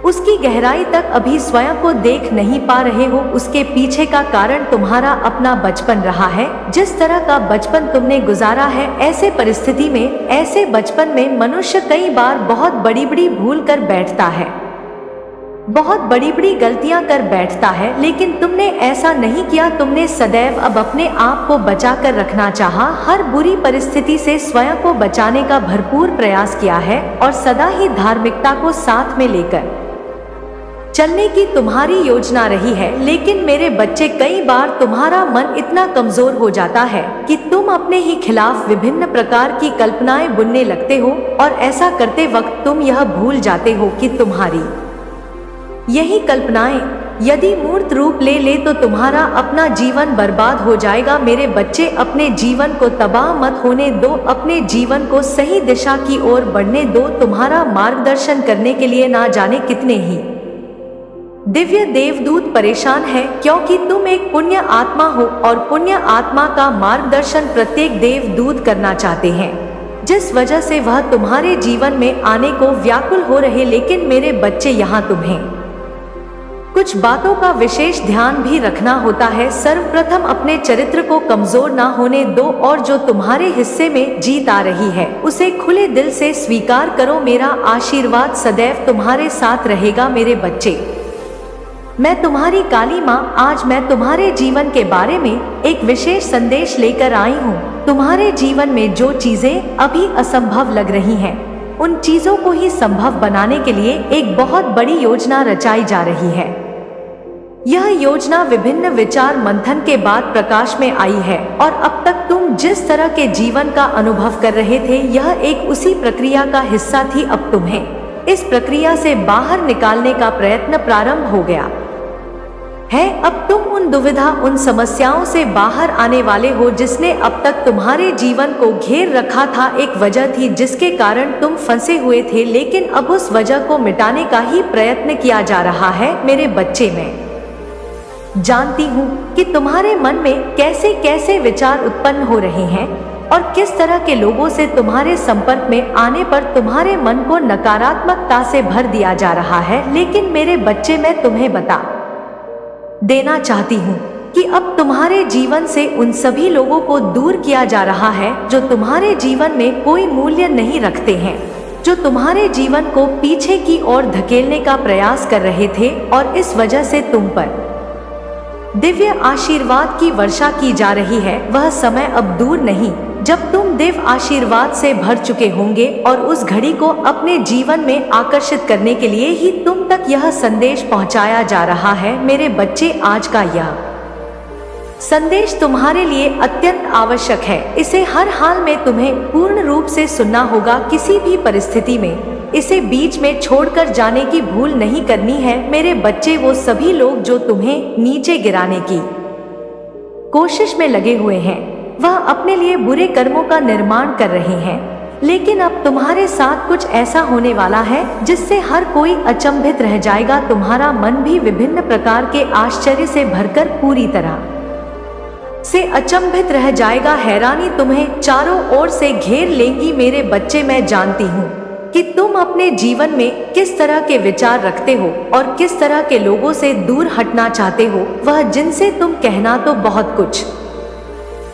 उसकी गहराई तक अभी स्वयं को देख नहीं पा रहे हो। उसके पीछे का कारण तुम्हारा अपना बचपन रहा है। जिस तरह का बचपन तुमने गुजारा है, ऐसे परिस्थिति में, ऐसे बचपन में मनुष्य कई बार बहुत बड़ी बड़ी भूल कर बैठता है, बहुत बड़ी बड़ी गलतियां कर बैठता है। लेकिन तुमने ऐसा नहीं किया। तुमने सदैव अब अपने आप को बचा कर रखना चाहा, हर बुरी परिस्थिति से स्वयं को बचाने का भरपूर प्रयास किया है और सदा ही धार्मिकता को साथ में लेकर चलने की तुम्हारी योजना रही है। लेकिन मेरे बच्चे, कई बार तुम्हारा मन इतना कमजोर हो जाता है कि तुम अपने ही खिलाफ विभिन्न प्रकार की कल्पनाएं बुनने लगते हो और ऐसा करते वक्त तुम यह भूल जाते हो कि तुम्हारी यही कल्पनाएं यदि मूर्त रूप ले तो तुम्हारा अपना जीवन बर्बाद हो जाएगा। मेरे बच्चे, अपने जीवन को तबाह मत होने दो, अपने जीवन को सही दिशा की ओर बढ़ने दो। तुम्हारा मार्गदर्शन करने के लिए ना जाने कितने ही दिव्य देवदूत परेशान है, क्योंकि तुम एक पुण्य आत्मा हो और पुण्य आत्मा का मार्गदर्शन प्रत्येक देवदूत करना चाहते हैं, जिस वजह से वह तुम्हारे जीवन में आने को व्याकुल हो रहे। लेकिन मेरे बच्चे, यहाँ तुम्हें कुछ बातों का विशेष ध्यान भी रखना होता है। सर्वप्रथम अपने चरित्र को कमजोर ना होने दो और जो तुम्हारे हिस्से में जीत आ रही है उसे खुले दिल से स्वीकार करो। मेरा आशीर्वाद सदैव तुम्हारे साथ रहेगा। मेरे बच्चे, मैं तुम्हारी काली माँ, आज मैं तुम्हारे जीवन के बारे में एक विशेष संदेश लेकर आई हूँ। तुम्हारे जीवन में जो चीजें अभी असंभव लग रही हैं, उन चीजों को ही संभव बनाने के लिए एक बहुत बड़ी योजना रचाई जा रही है। यह योजना विभिन्न विचार मंथन के बाद प्रकाश में आई है और अब तक तुम जिस तरह के जीवन का अनुभव कर रहे थे, यह एक उसी प्रक्रिया का हिस्सा थी। अब तुम्हें इस प्रक्रिया से बाहर निकालने का प्रयत्न प्रारंभ हो गया है। अब तुम उन दुविधा, उन समस्याओं से बाहर आने वाले हो जिसने अब तक तुम्हारे जीवन को घेर रखा था। एक वजह थी जिसके कारण तुम फंसे हुए थे, लेकिन अब उस वजह को मिटाने का ही प्रयत्न किया जा रहा है। मेरे बच्चे, मैं जानती हूँ कि तुम्हारे मन में कैसे कैसे विचार उत्पन्न हो रहे हैं, और किस तरह के लोगों से तुम्हारे संपर्क में आने पर तुम्हारे मन को नकारात्मकता से भर दिया जा रहा है। लेकिन मेरे बच्चे, मैं तुम्हें बता देना चाहती हूँ कि अब तुम्हारे जीवन से उन सभी लोगों को दूर किया जा रहा है जो तुम्हारे जीवन में कोई मूल्य नहीं रखते हैं, जो तुम्हारे जीवन को पीछे की ओर धकेलने का प्रयास कर रहे थे, और इस वजह से तुम पर दिव्य आशीर्वाद की वर्षा की जा रही है। वह समय अब दूर नहीं जब तुम दिव्य आशीर्वाद से भर चुके होंगे, और उस घड़ी को अपने जीवन में आकर्षित करने के लिए ही तुम तक यह संदेश पहुंचाया जा रहा है। मेरे बच्चे, आज का यह संदेश तुम्हारे लिए अत्यंत आवश्यक है। इसे हर हाल में तुम्हें पूर्ण रूप से सुनना होगा। किसी भी परिस्थिति में इसे बीच में छोड़कर जाने की भूल नहीं करनी है। मेरे बच्चे, वो सभी लोग जो तुम्हें नीचे गिराने की कोशिश में लगे हुए हैं, वह अपने लिए बुरे कर्मों का निर्माण कर रहे हैं। लेकिन अब तुम्हारे साथ कुछ ऐसा होने वाला है जिससे हर कोई अचंभित रह जाएगा। तुम्हारा मन भी विभिन्न प्रकार के आश्चर्य से भरकर पूरी तरह से अचंभित रह जाएगा। हैरानी तुम्हें चारों ओर से घेर लेंगी। मेरे बच्चे, मैं जानती हूँ कि तुम अपने जीवन में किस तरह के विचार रखते हो और किस तरह के लोगों से दूर हटना चाहते हो। वह जिनसे तुम कहना तो बहुत कुछ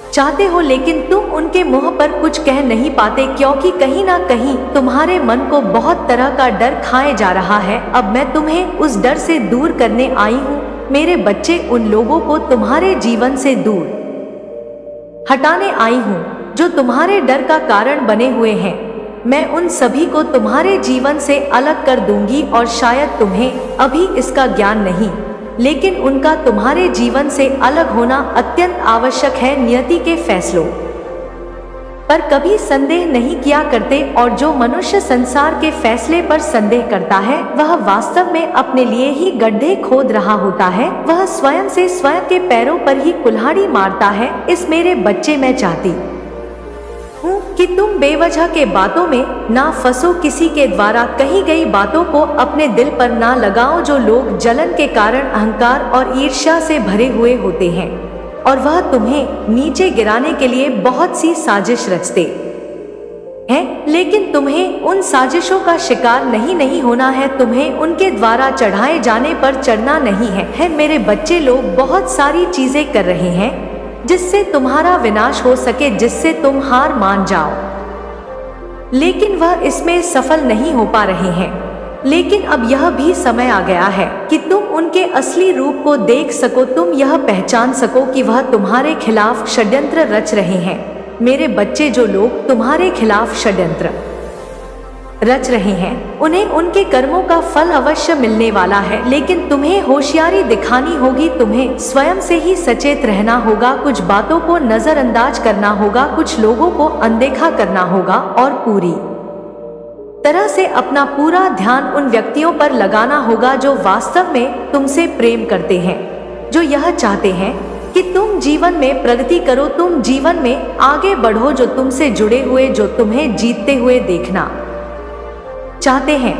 चाहते हो, लेकिन तुम उनके मुंह पर कुछ कह नहीं पाते, क्योंकि कहीं ना कहीं तुम्हारे मन को बहुत तरह का डर खाए जा रहा है। अब मैं तुम्हें उस डर से दूर करने आई हूँ। मेरे बच्चे, उन लोगों को तुम्हारे जीवन से दूर हटाने आई हूँ जो तुम्हारे डर का कारण बने हुए हैं। मैं उन सभी को तुम्हारे जीवन से अलग कर दूंगी, और शायद तुम्हें अभी इसका ज्ञान नहीं, लेकिन उनका तुम्हारे जीवन से अलग होना अत्यंत आवश्यक है। नियति के फैसलों पर कभी संदेह नहीं किया करते, और जो मनुष्य संसार के फैसले पर संदेह करता है वह वास्तव में अपने लिए ही गड्ढे खोद रहा होता है। वह स्वयं से स्वयं के पैरों पर ही कुल्हाड़ी मारता है। इस मेरे बच्चे, मैं चाहती हूँ कि तुम बेवजह के बातों में ना फंसो। किसी के द्वारा कही गई बातों को अपने दिल पर ना लगाओ। जो लोग जलन के कारण अहंकार और ईर्ष्या से भरे हुए होते हैं, और वह तुम्हें नीचे गिराने के लिए बहुत सी साजिश रचते हैं, लेकिन तुम्हें उन साजिशों का शिकार नहीं होना है। तुम्हें उनके द्वारा चढ़ाए जाने पर चढ़ना नहीं है। मेरे बच्चे, लोग बहुत सारी चीजें कर रहे हैं जिससे तुम्हारा विनाश हो सके, जिससे तुम हार मान जाओ, लेकिन वह इसमें सफल नहीं हो पा रहे हैं। लेकिन अब यह भी समय आ गया है कि तुम उनके असली रूप को देख सको। तुम यह पहचान सको कि वह तुम्हारे खिलाफ षड्यंत्र रच रहे हैं। मेरे बच्चे, जो लोग तुम्हारे खिलाफ षड्यंत्र रच रहे हैं, उन्हें उनके कर्मों का फल अवश्य मिलने वाला है। लेकिन तुम्हें होशियारी दिखानी होगी। तुम्हें स्वयं से ही सचेत रहना होगा। कुछ बातों को नजरअंदाज करना होगा, कुछ लोगों को अनदेखा करना होगा, और पूरी तरह से अपना पूरा ध्यान उन व्यक्तियों पर लगाना होगा जो वास्तव में तुमसे प्रेम करते हैं, जो यह चाहते हैं कि तुम जीवन में प्रगति करो, तुम जीवन में आगे बढ़ो, जो तुमसे जुड़े हुए, जो तुम्हें जीतते हुए देखना चाहते हैं।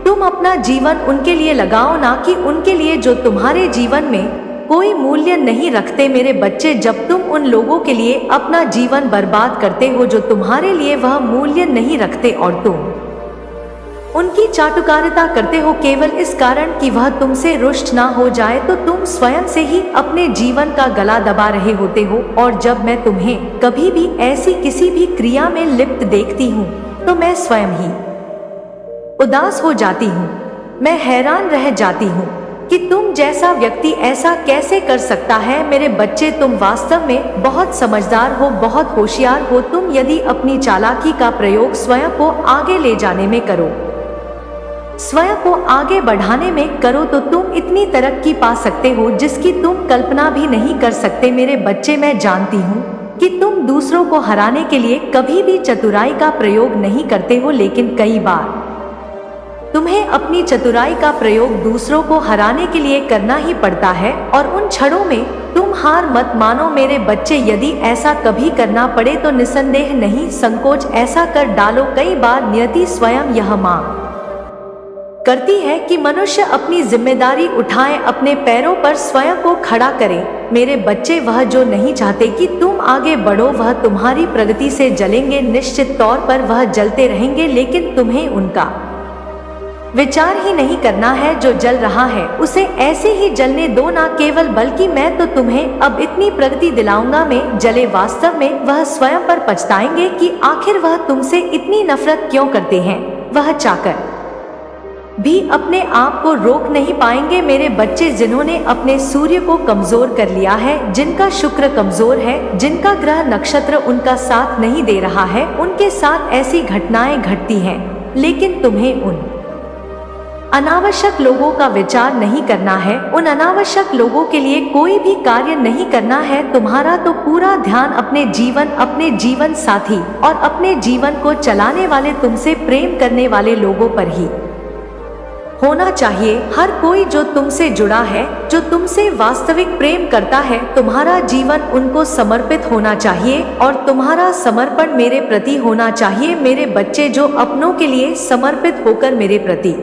तुम अपना जीवन उनके लिए लगाओ, ना कि उनके लिए जो तुम्हारे जीवन में कोई मूल्य नहीं रखते। मेरे बच्चे, जब तुम उन लोगों के लिए अपना जीवन बर्बाद करते हो जो तुम्हारे लिए वह मूल्य नहीं रखते, और तुम उनकी चाटुकारिता करते हो केवल इस कारण कि वह तुमसे रुष्ट ना हो जाए, तो तुम स्वयं से ही अपने जीवन का गला दबा रहे होते हो। और जब मैं तुम्हें कभी भी ऐसी किसी भी क्रिया में लिप्त देखती हूँ तो मैं स्वयं ही उदास हो जाती हूँ। मैं हैरान रह जाती हूँ कि तुम जैसा व्यक्ति ऐसा कैसे कर सकता है। मेरे बच्चे, तुम वास्तव में बहुत समझदार हो, बहुत होशियार हो। तुम यदि अपनी चालाकी का प्रयोग स्वयं को आगे ले जाने में करो, स्वयं को आगे बढ़ाने में करो, तो तुम इतनी तरक्की पा सकते हो जिसकी तुम कल्पना भी नहीं कर सकते। मेरे बच्चे, मैं जानती हूँ कि तुम दूसरों को हराने के लिए कभी भी चतुराई का प्रयोग नहीं करते हो, लेकिन कई बार तुम्हें अपनी चतुराई का प्रयोग दूसरों को हराने के लिए करना ही पड़ता है, और उन क्षणों में तुम हार मत मानो। मेरे बच्चे, यदि ऐसा कभी करना पड़े तो निसंदेह नहीं संकोच, ऐसा कर डालो। कई बार नियति स्वयं यह मां करती है कि मनुष्य अपनी जिम्मेदारी उठाए, अपने पैरों पर स्वयं को खड़ा करे। मेरे बच्चे, वह जो नहीं चाहते कि तुम आगे बढ़ो वह तुम्हारी प्रगति से जलेंगे। निश्चित तौर पर वह जलते रहेंगे, लेकिन तुम्हें उनका विचार ही नहीं करना है। जो जल रहा है उसे ऐसे ही जलने दो, ना केवल बल्कि मैं तो तुम्हें अब इतनी प्रगति दिलाऊंगा में जले। वास्तव में वह स्वयं पर पछताएंगे कि आखिर वह तुमसे इतनी नफरत क्यों करते हैं। वह चाकर भी अपने आप को रोक नहीं पाएंगे। मेरे बच्चे, जिन्होंने अपने सूर्य को कमजोर कर लिया है, जिनका शुक्र कमजोर है, जिनका ग्रह नक्षत्र उनका साथ नहीं दे रहा है, उनके साथ ऐसी घटनाएं घटती हैं। लेकिन तुम्हें उन अनावश्यक लोगों का विचार नहीं करना है, उन अनावश्यक लोगों के लिए कोई भी कार्य नहीं करना है। तुम्हारा तो पूरा ध्यान अपने जीवन साथी और अपने जीवन को चलाने वाले, तुमसे प्रेम करने वाले लोगों पर ही होना चाहिए। हर कोई जो तुमसे जुड़ा है, जो तुमसे वास्तविक प्रेम करता है, तुम्हारा जीवन उनको समर्पित होना चाहिए और तुम्हारा समर्पण मेरे प्रति होना चाहिए। मेरे बच्चे, जो अपनों के लिए समर्पित होकर मेरे प्रति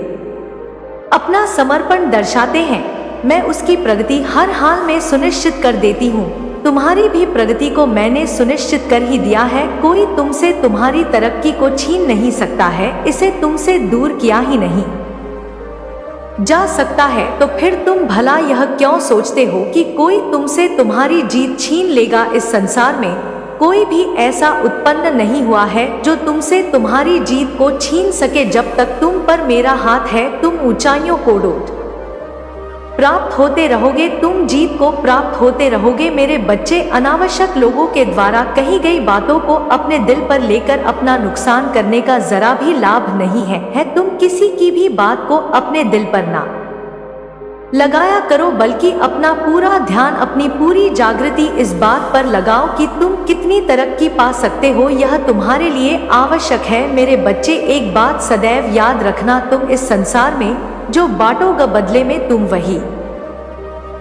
अपना समर्पण दर्शाते हैं, मैं उसकी प्रगति हर हाल में सुनिश्चित कर देती हूँ। तुम्हारी भी प्रगति को मैंने सुनिश्चित कर ही दिया है। कोई तुमसे तुम्हारी तरक्की को छीन नहीं सकता है, इसे तुमसे दूर किया ही नहीं जा सकता है। तो फिर तुम भला यह क्यों सोचते हो कि कोई तुमसे तुम्हारी जीत छीन लेगा। इस संसार में कोई भी ऐसा उत्पन्न नहीं हुआ है जो तुमसे तुम्हारी जीत को छीन सके। जब तक तुम पर मेरा हाथ है, तुम ऊंचाइयों को प्राप्त होते रहोगे, तुम जीत को प्राप्त होते रहोगे। मेरे बच्चे, अनावश्यक लोगों के द्वारा कही गई बातों को अपने दिल पर लेकर अपना नुकसान करने का जरा भी लाभ नहीं है। तुम किसी की भी बात को अपने दिल पर ना लगाया करो, बल्कि अपना पूरा ध्यान, अपनी पूरी जागृति इस बात पर लगाओ कि तुम कितनी तरक्की पा सकते हो। यह तुम्हारे लिए आवश्यक है। मेरे बच्चे, एक बात सदैव याद रखना, तुम इस संसार में जो बांटोगे बदले में तुम वही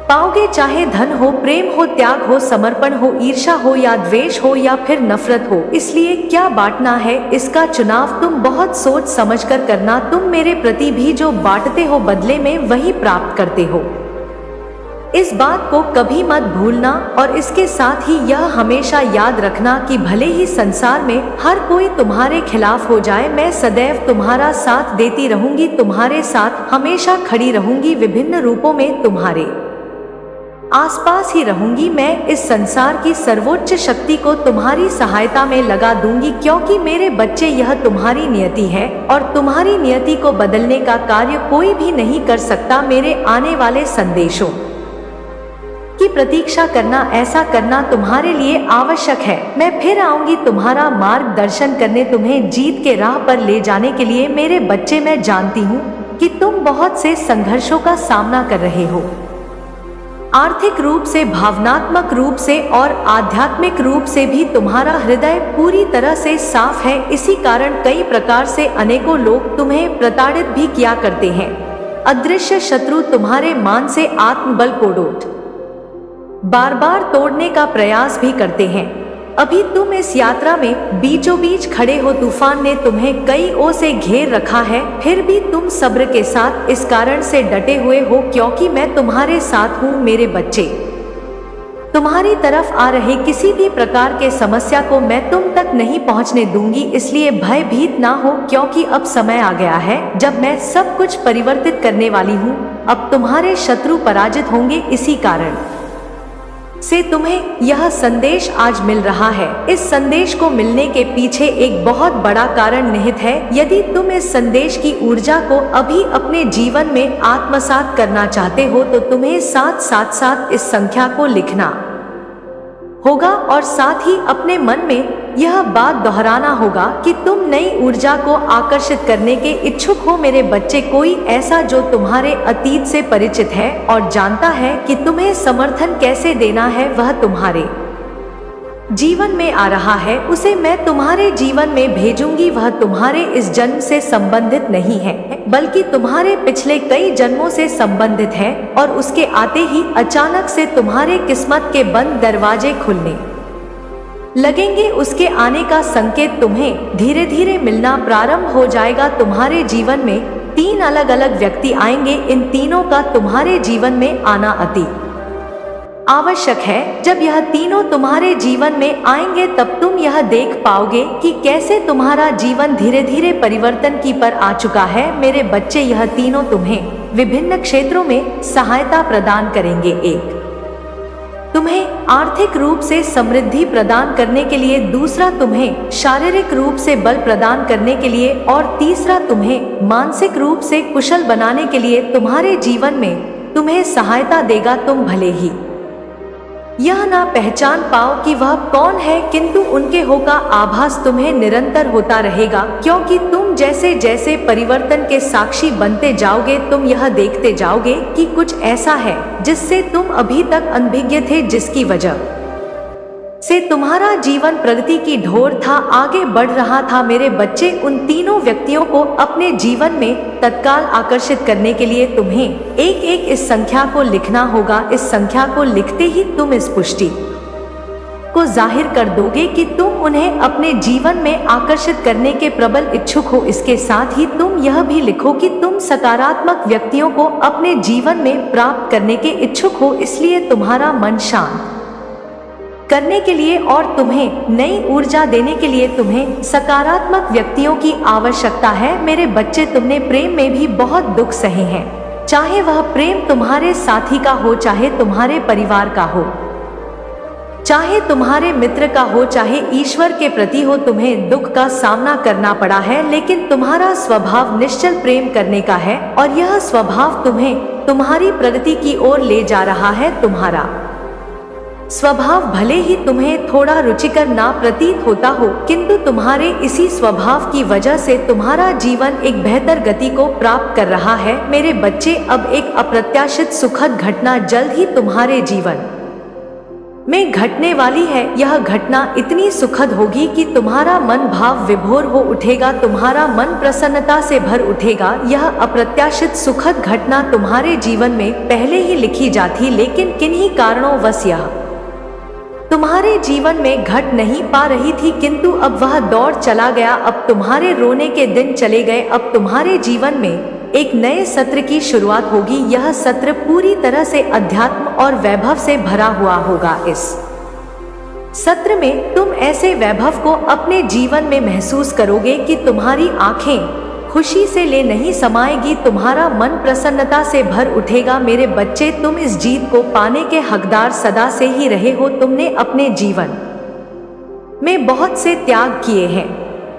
पाओगे। चाहे धन हो, प्रेम हो, त्याग हो, समर्पण हो, ईर्ष्या हो या द्वेष हो या फिर नफरत हो। इसलिए क्या बांटना है, इसका चुनाव तुम बहुत सोच समझकर करना। तुम मेरे प्रति भी जो बांटते हो बदले में वही प्राप्त करते हो। इस बात को कभी मत भूलना और इसके साथ ही यह हमेशा याद रखना कि भले ही संसार में हर कोई तुम्हारे खिलाफ हो जाए, मैं सदैव तुम्हारा साथ देती रहूंगी, तुम्हारे साथ हमेशा खड़ी रहूंगी, विभिन्न रूपों में तुम्हारे आसपास ही रहूंगी। मैं इस संसार की सर्वोच्च शक्ति को तुम्हारी सहायता में लगा दूंगी, क्योंकि मेरे बच्चे, यह तुम्हारी नियति है और तुम्हारी नियति को बदलने का कार्य कोई भी नहीं कर सकता। मेरे आने वाले संदेशों की प्रतीक्षा करना, ऐसा करना तुम्हारे लिए आवश्यक है। मैं फिर आऊंगी तुम्हारा मार्गदर्शन करने, तुम्हें जीत के राह पर ले जाने के लिए। मेरे बच्चे, मैं जानती हूँ कि तुम बहुत से संघर्षों का सामना कर रहे हो, आर्थिक रूप से, भावनात्मक रूप से और आध्यात्मिक रूप से भी तुम्हारा हृदय पूरी तरह से साफ है। इसी कारण कई प्रकार से अनेकों लोग तुम्हें प्रताड़ित भी किया करते हैं। अदृश्य शत्रु तुम्हारे मान से आत्मबल को बार बार तोड़ने का प्रयास भी करते हैं। अभी तुम इस यात्रा में बीचों बीच खड़े हो, तूफान ने तुम्हें कई ओर से घेर रखा है, फिर भी तुम सब्र के साथ इस कारण से डटे हुए हो क्योंकि मैं तुम्हारे साथ हूँ। मेरे बच्चे, तुम्हारी तरफ आ रहे किसी भी प्रकार के समस्या को मैं तुम तक नहीं पहुँचने दूंगी, इसलिए भयभीत ना हो, क्योंकि अब समय आ गया है जब मैं सब कुछ परिवर्तित करने वाली हूँ। अब तुम्हारे शत्रु पराजित होंगे। इसी कारण से तुम्हें यह संदेश आज मिल रहा है। इस संदेश को मिलने के पीछे एक बहुत बड़ा कारण निहित है। यदि तुम इस संदेश की ऊर्जा को अभी अपने जीवन में आत्मसात करना चाहते हो तो तुम्हें साथ इस संख्या को लिखना होगा और साथ ही अपने मन में यह बात दोहराना होगा कि तुम नई ऊर्जा को आकर्षित करने के इच्छुक हो। मेरे बच्चे, कोई ऐसा जो तुम्हारे अतीत से परिचित है और जानता है कि तुम्हें समर्थन कैसे देना है, वह तुम्हारे जीवन में आ रहा है, उसे मैं तुम्हारे जीवन में भेजूंगी। वह तुम्हारे इस जन्म से संबंधित नहीं है, बल्कि तुम्हारे पिछले कई जन्मों से संबंधित है और उसके आते ही अचानक से तुम्हारे किस्मत के बंद दरवाजे खुलने लगेंगे। उसके आने का संकेत तुम्हें धीरे धीरे मिलना प्रारंभ हो जाएगा। तुम्हारे जीवन में तीन अलग अलग व्यक्ति आएंगे। इन तीनों का तुम्हारे जीवन में आना अति आवश्यक है। जब यह तीनों तुम्हारे जीवन में आएंगे तब तुम यह देख पाओगे कि कैसे तुम्हारा जीवन धीरे धीरे परिवर्तन की पर आ चुका है। मेरे बच्चे, यह तीनों तुम्हें विभिन्न क्षेत्रों में सहायता प्रदान करेंगे। एक, तुम्हें आर्थिक रूप से समृद्धि प्रदान करने के लिए, दूसरा तुम्हें शारीरिक रूप से बल प्रदान करने के लिए, और तीसरा तुम्हें मानसिक रूप से कुशल बनाने के लिए तुम्हारे जीवन में तुम्हें सहायता देगा। तुम भले ही यह ना पहचान पाओ कि वह कौन है, किंतु उनके हो का आभास तुम्हें निरंतर होता रहेगा, क्योंकि तुम जैसे जैसे परिवर्तन के साक्षी बनते जाओगे तुम यह देखते जाओगे कि कुछ ऐसा है जिससे तुम अभी तक अनभिज्ञ थे, जिसकी वजह से तुम्हारा जीवन प्रगति की ढोर था, आगे बढ़ रहा था। मेरे बच्चे, उन तीनों व्यक्तियों को अपने जीवन में तत्काल आकर्षित करने के लिए तुम्हें एक एक इस संख्या को लिखना होगा। इस संख्या को लिखते ही तुम इस पुष्टि को जाहिर कर दोगे कि तुम उन्हें अपने जीवन में आकर्षित करने के प्रबल इच्छुक हो। इसके साथ ही तुम यह भी लिखो कि तुम सकारात्मक व्यक्तियों को अपने जीवन में प्राप्त करने के इच्छुक हो, इसलिए तुम्हारा मन शांत करने के लिए और तुम्हें नई ऊर्जा देने के लिए तुम्हें सकारात्मक व्यक्तियों की आवश्यकता है। मेरे बच्चे, तुमने प्रेम में भी बहुत दुख सहे हैं, चाहे वह प्रेम तुम्हारे साथी का हो, चाहे तुम्हारे परिवार का हो, चाहे तुम्हारे मित्र का हो, चाहे ईश्वर के प्रति हो। तुम्हें दुख का सामना करना पड़ा है, लेकिन तुम्हारा स्वभाव निश्चल प्रेम करने का है और यह स्वभाव तुम्हें तुम्हारी प्रगति की ओर ले जा रहा है। तुम्हारा स्वभाव भले ही तुम्हें थोड़ा रुचिकर ना प्रतीत होता हो, किंतु तुम्हारे इसी स्वभाव की वजह से तुम्हारा जीवन एक बेहतर गति को प्राप्त कर रहा है। मेरे बच्चे, अब एक अप्रत्याशित सुखद घटना जल्द ही तुम्हारे जीवन में घटने वाली है। यह घटना इतनी सुखद होगी कि तुम्हारा मन भाव विभोर हो उठेगा, तुम्हारा मन प्रसन्नता से भर उठेगा। यह अप्रत्याशित सुखद घटना तुम्हारे जीवन में पहले ही लिखी जाती, लेकिन किन्हीं कारणों यह तुम्हारे जीवन में घट नहीं पा रही थी, किंतु अब वह दौर चला गया। अब तुम्हारे रोने के दिन चले गए। अब तुम्हारे जीवन में एक नए सत्र की शुरुआत होगी। यह सत्र पूरी तरह से अध्यात्म और वैभव से भरा हुआ होगा। इस सत्र में तुम ऐसे वैभव को अपने जीवन में महसूस करोगे कि तुम्हारी आंखें खुशी से ले नहीं समाएगी, तुम्हारा मन प्रसन्नता से भर उठेगा। मेरे बच्चे, तुम इस जीत को पाने के हकदार सदा से ही रहे हो। तुमने अपने जीवन में बहुत से त्याग किए हैं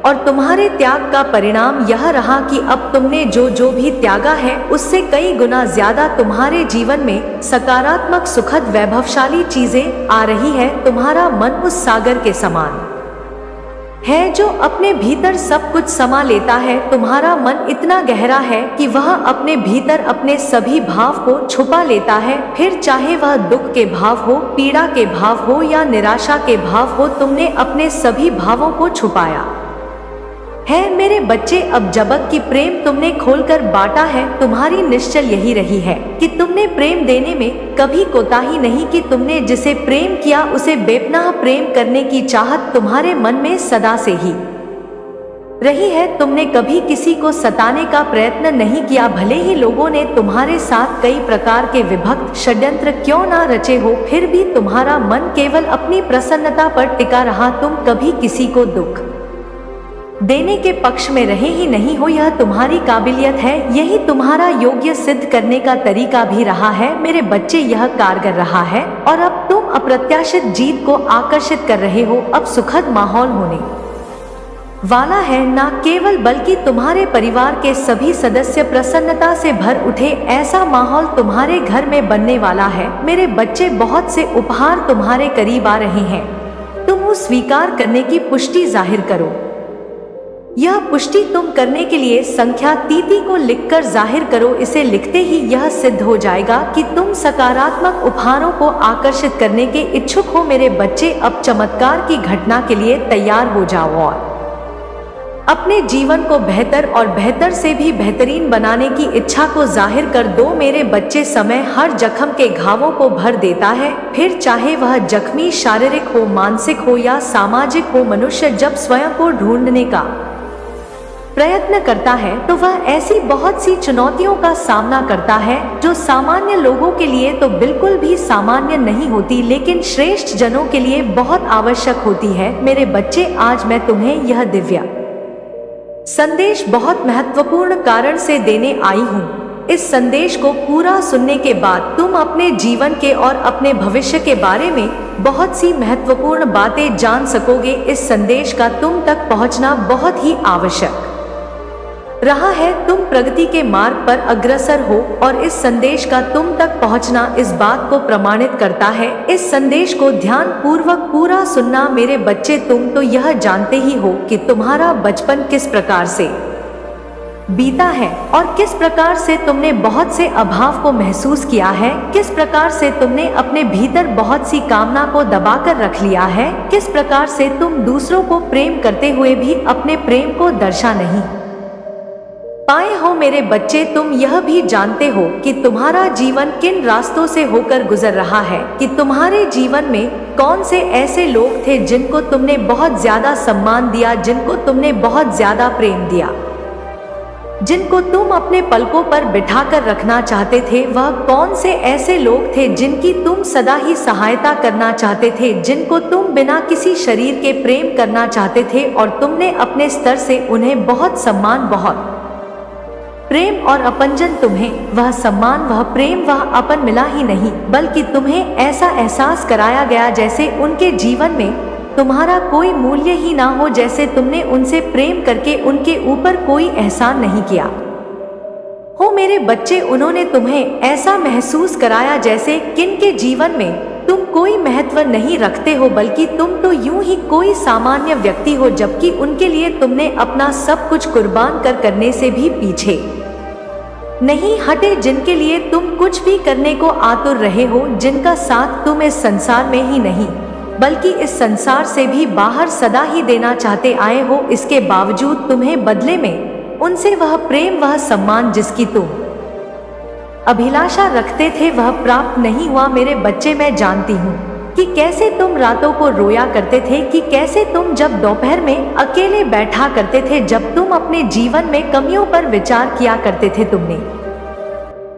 और तुम्हारे त्याग का परिणाम यह रहा कि अब तुमने जो भी त्यागा है उससे कई गुना ज्यादा तुम्हारे जीवन में सकारात्मक सुखद वैभवशाली चीजें आ रही है। तुम्हारा मन उस सागर के समान है जो अपने भीतर सब कुछ समा लेता है। तुम्हारा मन इतना गहरा है कि वह अपने भीतर अपने सभी भाव को छुपा लेता है, फिर चाहे वह दुख के भाव हो, पीड़ा के भाव हो या निराशा के भाव हो, तुमने अपने सभी भावों को छुपाया है। मेरे बच्चे, अब जबक की प्रेम तुमने खोलकर बांटा है, तुम्हारी निश्चल यही रही है कि तुमने प्रेम देने में कभी कोताही नहीं की। तुमने जिसे प्रेम किया उसे बेपनाह प्रेम करने की चाहत तुम्हारे मन में सदा से ही रही है। तुमने कभी किसी को सताने का प्रयत्न नहीं किया, भले ही लोगों ने तुम्हारे साथ कई प्रकार के विभक्त षड्यंत्र क्यों ना रचे हो, फिर भी तुम्हारा मन केवल अपनी प्रसन्नता पर टिका रहा। तुम कभी किसी को दुख देने के पक्ष में रहे ही नहीं हो। यह तुम्हारी काबिलियत है, यही तुम्हारा योग्य सिद्ध करने का तरीका भी रहा है। मेरे बच्चे, यह कारगर रहा है और अब तुम अप्रत्याशित जीत को आकर्षित कर रहे हो। अब सुखद माहौल होने वाला है, ना केवल बल्कि तुम्हारे परिवार के सभी सदस्य प्रसन्नता से भर उठे, ऐसा माहौल तुम्हारे घर में बनने वाला है। मेरे बच्चे, बहुत से उपहार तुम्हारे करीब आ रहे हैं, तुम उस स्वीकार करने की पुष्टि जाहिर करो। यह पुष्टि तुम करने के लिए संख्या 33 को लिखकर जाहिर करो। इसे लिखते ही यह सिद्ध हो जाएगा कि तुम सकारात्मक उपहारों को आकर्षित करने के इच्छुक हो। मेरे बच्चे, अब चमत्कार की घटना के लिए तैयार हो जाओ और अपने जीवन को बेहतर और बेहतर से भी बेहतरीन बनाने की इच्छा को जाहिर कर दो। मेरे बच्चे, समय हर जख्म के घावों को भर देता है, फिर चाहे वह जख्मी शारीरिक हो, मानसिक हो या सामाजिक हो। मनुष्य जब स्वयं को ढूंढने का प्रयत्न करता है तो वह ऐसी बहुत सी चुनौतियों का सामना करता है जो सामान्य लोगों के लिए तो बिल्कुल भी सामान्य नहीं होती, लेकिन श्रेष्ठ जनों के लिए बहुत आवश्यक होती है। मेरे बच्चे, आज मैं तुम्हें यह दिव्य संदेश बहुत महत्वपूर्ण कारण से देने आई हूँ। इस संदेश को पूरा सुनने के बाद तुम अपने जीवन के और अपने भविष्य के बारे में बहुत सी महत्वपूर्ण बातें जान सकोगे। इस संदेश का तुम तक पहुंचना बहुत ही आवश्यक रहा है। तुम प्रगति के मार्ग पर अग्रसर हो और इस संदेश का तुम तक पहुंचना इस बात को प्रमाणित करता है। इस संदेश को ध्यान पूर्वक पूरा सुनना मेरे बच्चे। तुम तो यह जानते ही हो कि तुम्हारा बचपन किस प्रकार से बीता है और किस प्रकार से तुमने बहुत से अभाव को महसूस किया है, किस प्रकार से तुमने अपने भीतर बहुत सी कामना को दबाकर रख लिया है, किस प्रकार से तुम दूसरों को प्रेम करते हुए भी अपने प्रेम को दर्शा नहीं पाए हो। मेरे बच्चे, तुम यह भी जानते हो कि तुम्हारा जीवन किन रास्तों से होकर गुजर रहा है, कि तुम्हारे जीवन में कौन से ऐसे लोग थे जिनको तुमने बहुत ज्यादा सम्मान दिया, जिनको तुमने बहुत ज्यादा प्रेम दिया, जिनको तुम अपने पलकों पर बिठाकर रखना चाहते थे। वह कौन से ऐसे लोग थे जिनकी तुम सदा ही सहायता करना चाहते थे, जिनको तुम बिना किसी शरीर के प्रेम करना चाहते थे और तुमने अपने स्तर से उन्हें बहुत सम्मान, बहुत प्रेम और अपनजन। तुम्हें वह सम्मान, वह प्रेम, वह अपन मिला ही नहीं, बल्कि तुम्हें ऐसा एहसास कराया गया जैसे उनके जीवन में तुम्हारा कोई मूल्य ही ना हो, जैसे तुमने उनसे प्रेम करके उनके ऊपर कोई एहसान नहीं किया हो। मेरे बच्चे, उन्होंने तुम्हें ऐसा महसूस कराया जैसे किनके जीवन में तुम कोई महत्व नहीं रखते हो, बल्कि तुम तो यूं ही कोई सामान्य व्यक्ति हो, जबकि उनके लिए तुमने अपना सब कुछ कुर्बान करने से भी पीछे नहीं हटे, जिनके लिए तुम कुछ भी करने को आतुर रहे हो, जिनका साथ तुम इस संसार में ही नहीं बल्कि इस संसार से भी बाहर सदा ही देना चाहते आए हो। इसके बावजूद तुम्हें बदले में उनसे वह प्रेम, वह सम्मान जिसकी तुम अभिलाषा रखते थे, वह प्राप्त नहीं हुआ। मेरे बच्चे, मैं जानती हूँ कि कैसे तुम रातों को रोया करते थे, कि कैसे तुम जब दोपहर में अकेले बैठा करते थे, जब तुम अपने जीवन में कमियों पर विचार किया करते थे। तुमने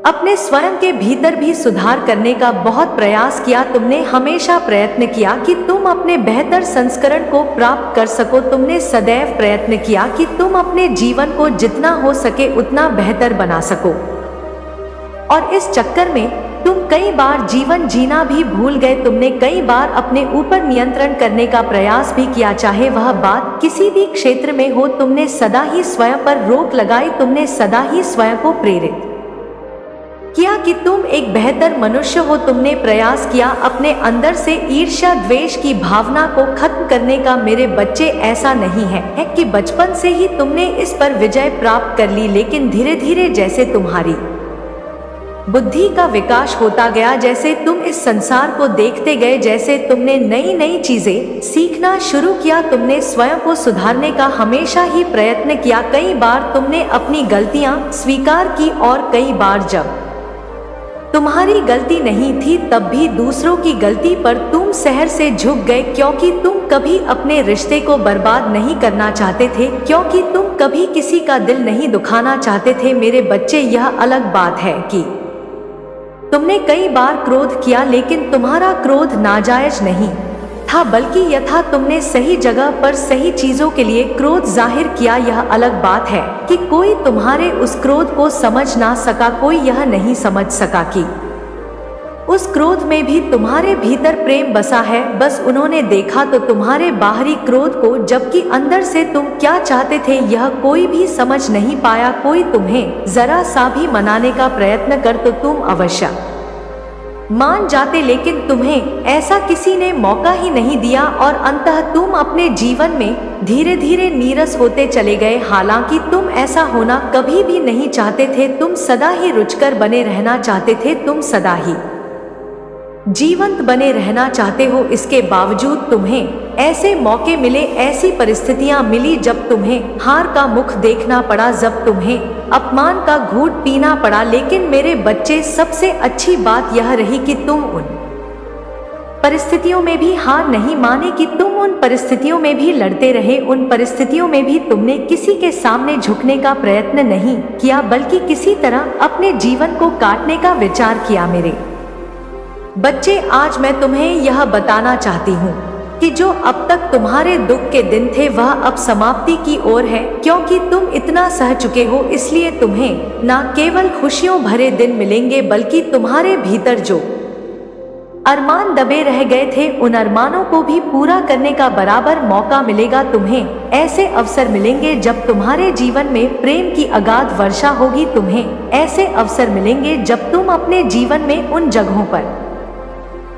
अपने स्वयं के भीतर भी सुधार करने का बहुत प्रयास किया। तुमने हमेशा प्रयत्न किया कि तुम अपने बेहतर संस्करण को प्राप्त कर सको। तुमने सदैव प्रयत्न किया कि तुम अपने जीवन को जितना हो सके उतना बेहतर बना सको, और इस चक्कर में तुम कई बार जीवन जीना भी भूल गए। तुमने कई बार अपने ऊपर नियंत्रण करने का प्रयास भी किया, चाहे वह बात किसी भी क्षेत्र में हो। तुमने सदा ही स्वयं पर रोक लगाई, तुमने सदा ही स्वयं को प्रेरित किया कि तुम एक बेहतर मनुष्य हो। तुमने प्रयास किया अपने अंदर से ईर्ष्या द्वेष की भावना को खत्म करने का। मेरे बच्चे, ऐसा नहीं है कि बचपन से ही तुमने इस पर विजय प्राप्त कर ली, लेकिन धीरे धीरे जैसे तुम्हारी बुद्धि का विकास होता गया, जैसे तुम इस संसार को देखते गए, जैसे तुमने नई नई चीजें सीखना शुरू किया, तुमने स्वयं को सुधारने का हमेशा ही प्रयत्न किया। कई बार तुमने अपनी गलतियां स्वीकार की और कई बार जब तुम्हारी गलती नहीं थी तब भी दूसरों की गलती पर तुम सहर से झुक गए, क्योंकि तुम कभी अपने रिश्ते को बर्बाद नहीं करना चाहते थे, क्योंकि तुम कभी किसी का दिल नहीं दुखाना चाहते थे। मेरे बच्चे, यह अलग बात है कि तुमने कई बार क्रोध किया, लेकिन तुम्हारा क्रोध नाजायज नहीं था, बल्कि यथा तुमने सही जगह पर सही चीजों के लिए क्रोध जाहिर किया। यह अलग बात है कि कोई तुम्हारे उस क्रोध को समझ ना सका, कोई यह नहीं समझ सका कि उस क्रोध में भी तुम्हारे भीतर प्रेम बसा है। बस उन्होंने देखा तो तुम्हारे बाहरी क्रोध को, जबकि अंदर से तुम क्या चाहते थे यह कोई भी समझ नहीं पाया। कोई तुम्हें जरा सा भी मनाने का प्रयत्न कर तो तुम अवश्य मान जाते, लेकिन तुम्हें ऐसा किसी ने मौका ही नहीं दिया और अंततः तुम अपने जीवन में धीरे धीरे नीरस होते चले गए। हालांकि तुम ऐसा होना कभी भी नहीं चाहते थे, तुम सदा ही रुचकर बने रहना चाहते थे, तुम सदा ही जीवंत बने रहना चाहते हो। इसके बावजूद तुम्हें ऐसे मौके मिले, ऐसी परिस्थितियां मिली जब तुम्हें हार का मुख देखना पड़ा, जब तुम्हें अपमान का घूंट पीना पड़ा। लेकिन मेरे बच्चे, सबसे अच्छी बात यह रही कि तुम उन परिस्थितियों में भी हार नहीं माने, कि तुम उन परिस्थितियों में भी लड़ते रहे, उन परिस्थितियों में भी तुमने किसी के सामने झुकने का प्रयत्न नहीं किया, बल्कि किसी तरह अपने जीवन को काटने का विचार किया। मेरे बच्चे, आज मैं तुम्हें यह बताना चाहती हूँ कि जो अब तक तुम्हारे दुख के दिन थे वह अब समाप्ति की ओर है, क्योंकि तुम इतना सह चुके हो। इसलिए तुम्हें न केवल खुशियों भरे दिन मिलेंगे, बल्कि तुम्हारे भीतर जो अरमान दबे रह गए थे उन अरमानों को भी पूरा करने का बराबर मौका मिलेगा। तुम्हें ऐसे अवसर मिलेंगे जब तुम्हारे जीवन में प्रेम की अगाध वर्षा होगी। तुम्हें ऐसे अवसर मिलेंगे जब तुम अपने जीवन में उन जगहों पर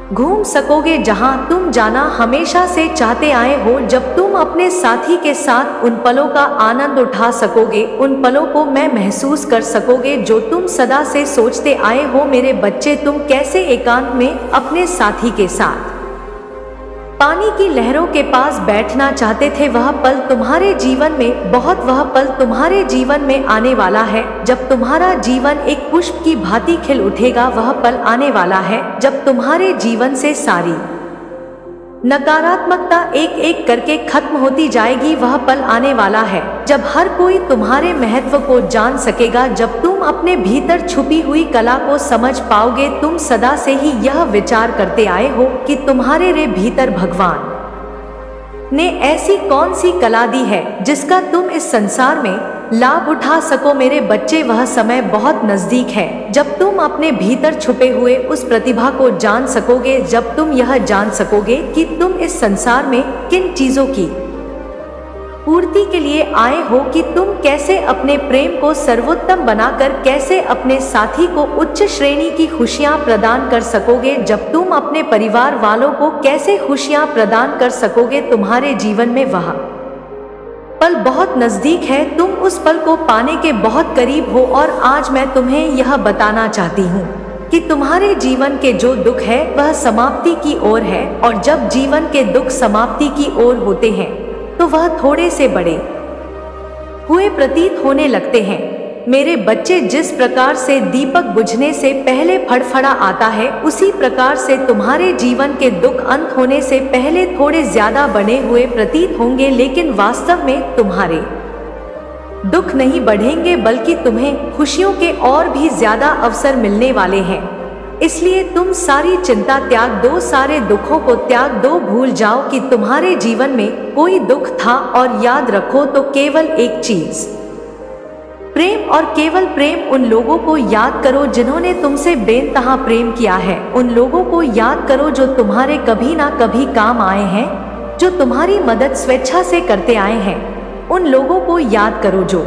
घूम सकोगे जहां तुम जाना हमेशा से चाहते आए हो, जब तुम अपने साथी के साथ उन पलों का आनंद उठा सकोगे, उन पलों को मैं महसूस कर सकोगे जो तुम सदा से सोचते आए हो। मेरे बच्चे, तुम कैसे एकांत में अपने साथी के साथ पानी की लहरों के पास बैठना चाहते थे, वह पल तुम्हारे जीवन में वह पल तुम्हारे जीवन में आने वाला है जब तुम्हारा जीवन एक पुष्प की भांति खिल उठेगा। वह पल आने वाला है जब तुम्हारे जीवन से सारी नकारात्मकता एक एक करके खत्म होती जाएगी। वह पल आने वाला है जब हर कोई तुम्हारे महत्व को जान सकेगा, जब तुम अपने भीतर छुपी हुई कला को समझ पाओगे। तुम सदा से ही यह विचार करते आए हो कि तुम्हारे रे भीतर भगवान ने ऐसी कौन सी कला दी है जिसका तुम इस संसार में लाभ उठा सको। मेरे बच्चे, वह समय बहुत नजदीक है जब तुम अपने भीतर छुपे हुए उस प्रतिभा को जान सकोगे, जब तुम यह जान सकोगे कि तुम इस संसार में किन चीजों की पूर्ति के लिए आए हो, कि तुम कैसे अपने प्रेम को सर्वोत्तम बनाकर कैसे अपने साथी को उच्च श्रेणी की खुशियां प्रदान कर सकोगे, जब तुम अपने परिवार वालों को कैसे खुशियां प्रदान कर सकोगे। तुम्हारे जीवन में वह पल बहुत नजदीक है, तुम उस पल को पाने के बहुत करीब हो। और आज मैं तुम्हें यह बताना चाहती हूँ कि तुम्हारे जीवन के जो दुख है वह समाप्ति की ओर है, और जब जीवन के दुख समाप्ति की ओर होते हैं तो वह थोड़े से बड़े हुए प्रतीत होने लगते हैं। मेरे बच्चे, जिस प्रकार से दीपक बुझने से पहले फड़फड़ा आता है, उसी प्रकार से तुम्हारे जीवन के दुख अंत होने से पहले थोड़े ज्यादा बने हुए प्रतीत होंगे, लेकिन वास्तव में तुम्हारे दुख नहीं बढ़ेंगे, बल्कि तुम्हें खुशियों के और भी ज्यादा अवसर मिलने वाले हैं। इसलिए तुम सारी चिंता त्याग दो, सारे दुखों को त्याग दो, भूल जाओ कि तुम्हारे जीवन में कोई दुख था, और याद रखो तो केवल एक चीज प्रेम, और केवल प्रेम। उन लोगों को याद करो जिन्होंने तुमसे बेनतहा प्रेम किया है, उन लोगों को याद करो जो तुम्हारे कभी ना कभी काम आए हैं, जो तुम्हारी मदद स्वेच्छा से करते आए हैं। उन लोगों को याद करो जो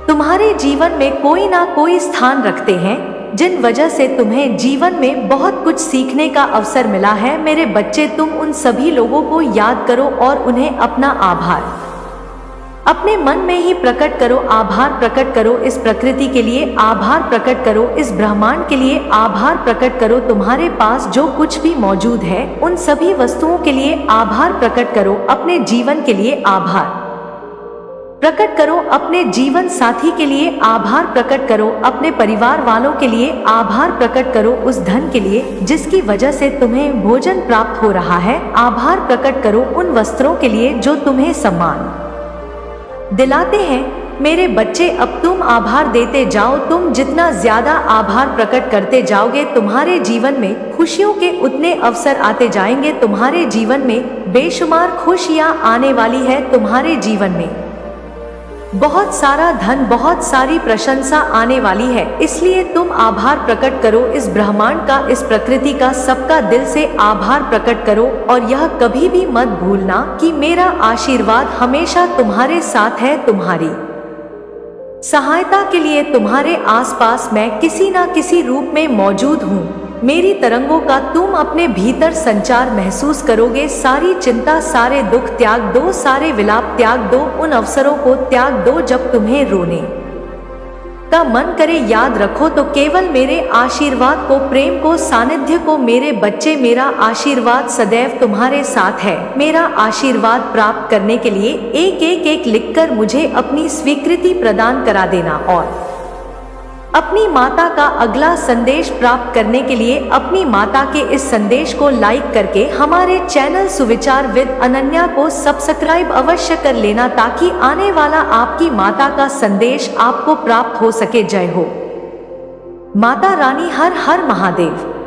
तुम्हारे जीवन में कोई ना कोई स्थान रखते हैं, जिन वजह से तुम्हें जीवन में बहुत कुछ सीखने का अवसर मिला है। मेरे बच्चे, तुम उन सभी लोगों को याद करो और उन्हें अपना आभार अपने मन में ही प्रकट करो। आभार प्रकट करो इस प्रकृति के लिए, आभार प्रकट करो इस ब्रह्मांड के लिए, आभार प्रकट करो तुम्हारे पास जो कुछ भी मौजूद है उन सभी वस्तुओं के लिए आभार प्रकट करो। अपने जीवन के लिए आभार प्रकट करो, अपने जीवन साथी के लिए आभार प्रकट करो, अपने परिवार वालों के लिए आभार प्रकट करो, उस धन के लिए जिसकी वजह से तुम्हें भोजन प्राप्त हो रहा है आभार प्रकट करो, उन वस्त्रों के लिए जो तुम्हें सम्मान दिलाते हैं। मेरे बच्चे, अब तुम आभार देते जाओ। तुम जितना ज्यादा आभार प्रकट करते जाओगे, तुम्हारे जीवन में खुशियों के उतने अवसर आते जाएंगे। तुम्हारे जीवन में बेशुमार खुशियां आने वाली है। तुम्हारे जीवन में बहुत सारा धन, बहुत सारी प्रशंसा आने वाली है। इसलिए तुम आभार प्रकट करो इस ब्रह्मांड का, इस प्रकृति का, सबका दिल से आभार प्रकट करो। और यह कभी भी मत भूलना कि मेरा आशीर्वाद हमेशा तुम्हारे साथ है। तुम्हारी सहायता के लिए तुम्हारे आसपास मैं किसी ना किसी रूप में मौजूद हूँ। मेरी तरंगों का तुम अपने भीतर संचार महसूस करोगे। सारी चिंता, सारे दुख त्याग दो, सारे विलाप त्याग दो, उन अवसरों को त्याग दो जब तुम्हें रोने का मन करे। याद रखो तो केवल मेरे आशीर्वाद को, प्रेम को, सानिध्य को। मेरे बच्चे, मेरा आशीर्वाद सदैव तुम्हारे साथ है। मेरा आशीर्वाद प्राप्त करने के लिए एक एक लिखकर मुझे अपनी स्वीकृति प्रदान करा देना। और अपनी माता का अगला संदेश प्राप्त करने के लिए अपनी माता के इस संदेश को लाइक करके हमारे चैनल सुविचार विद अनन्या को सब्सक्राइब अवश्य कर लेना, ताकि आने वाला आपकी माता का संदेश आपको प्राप्त हो सके। जय हो माता रानी, हर हर महादेव।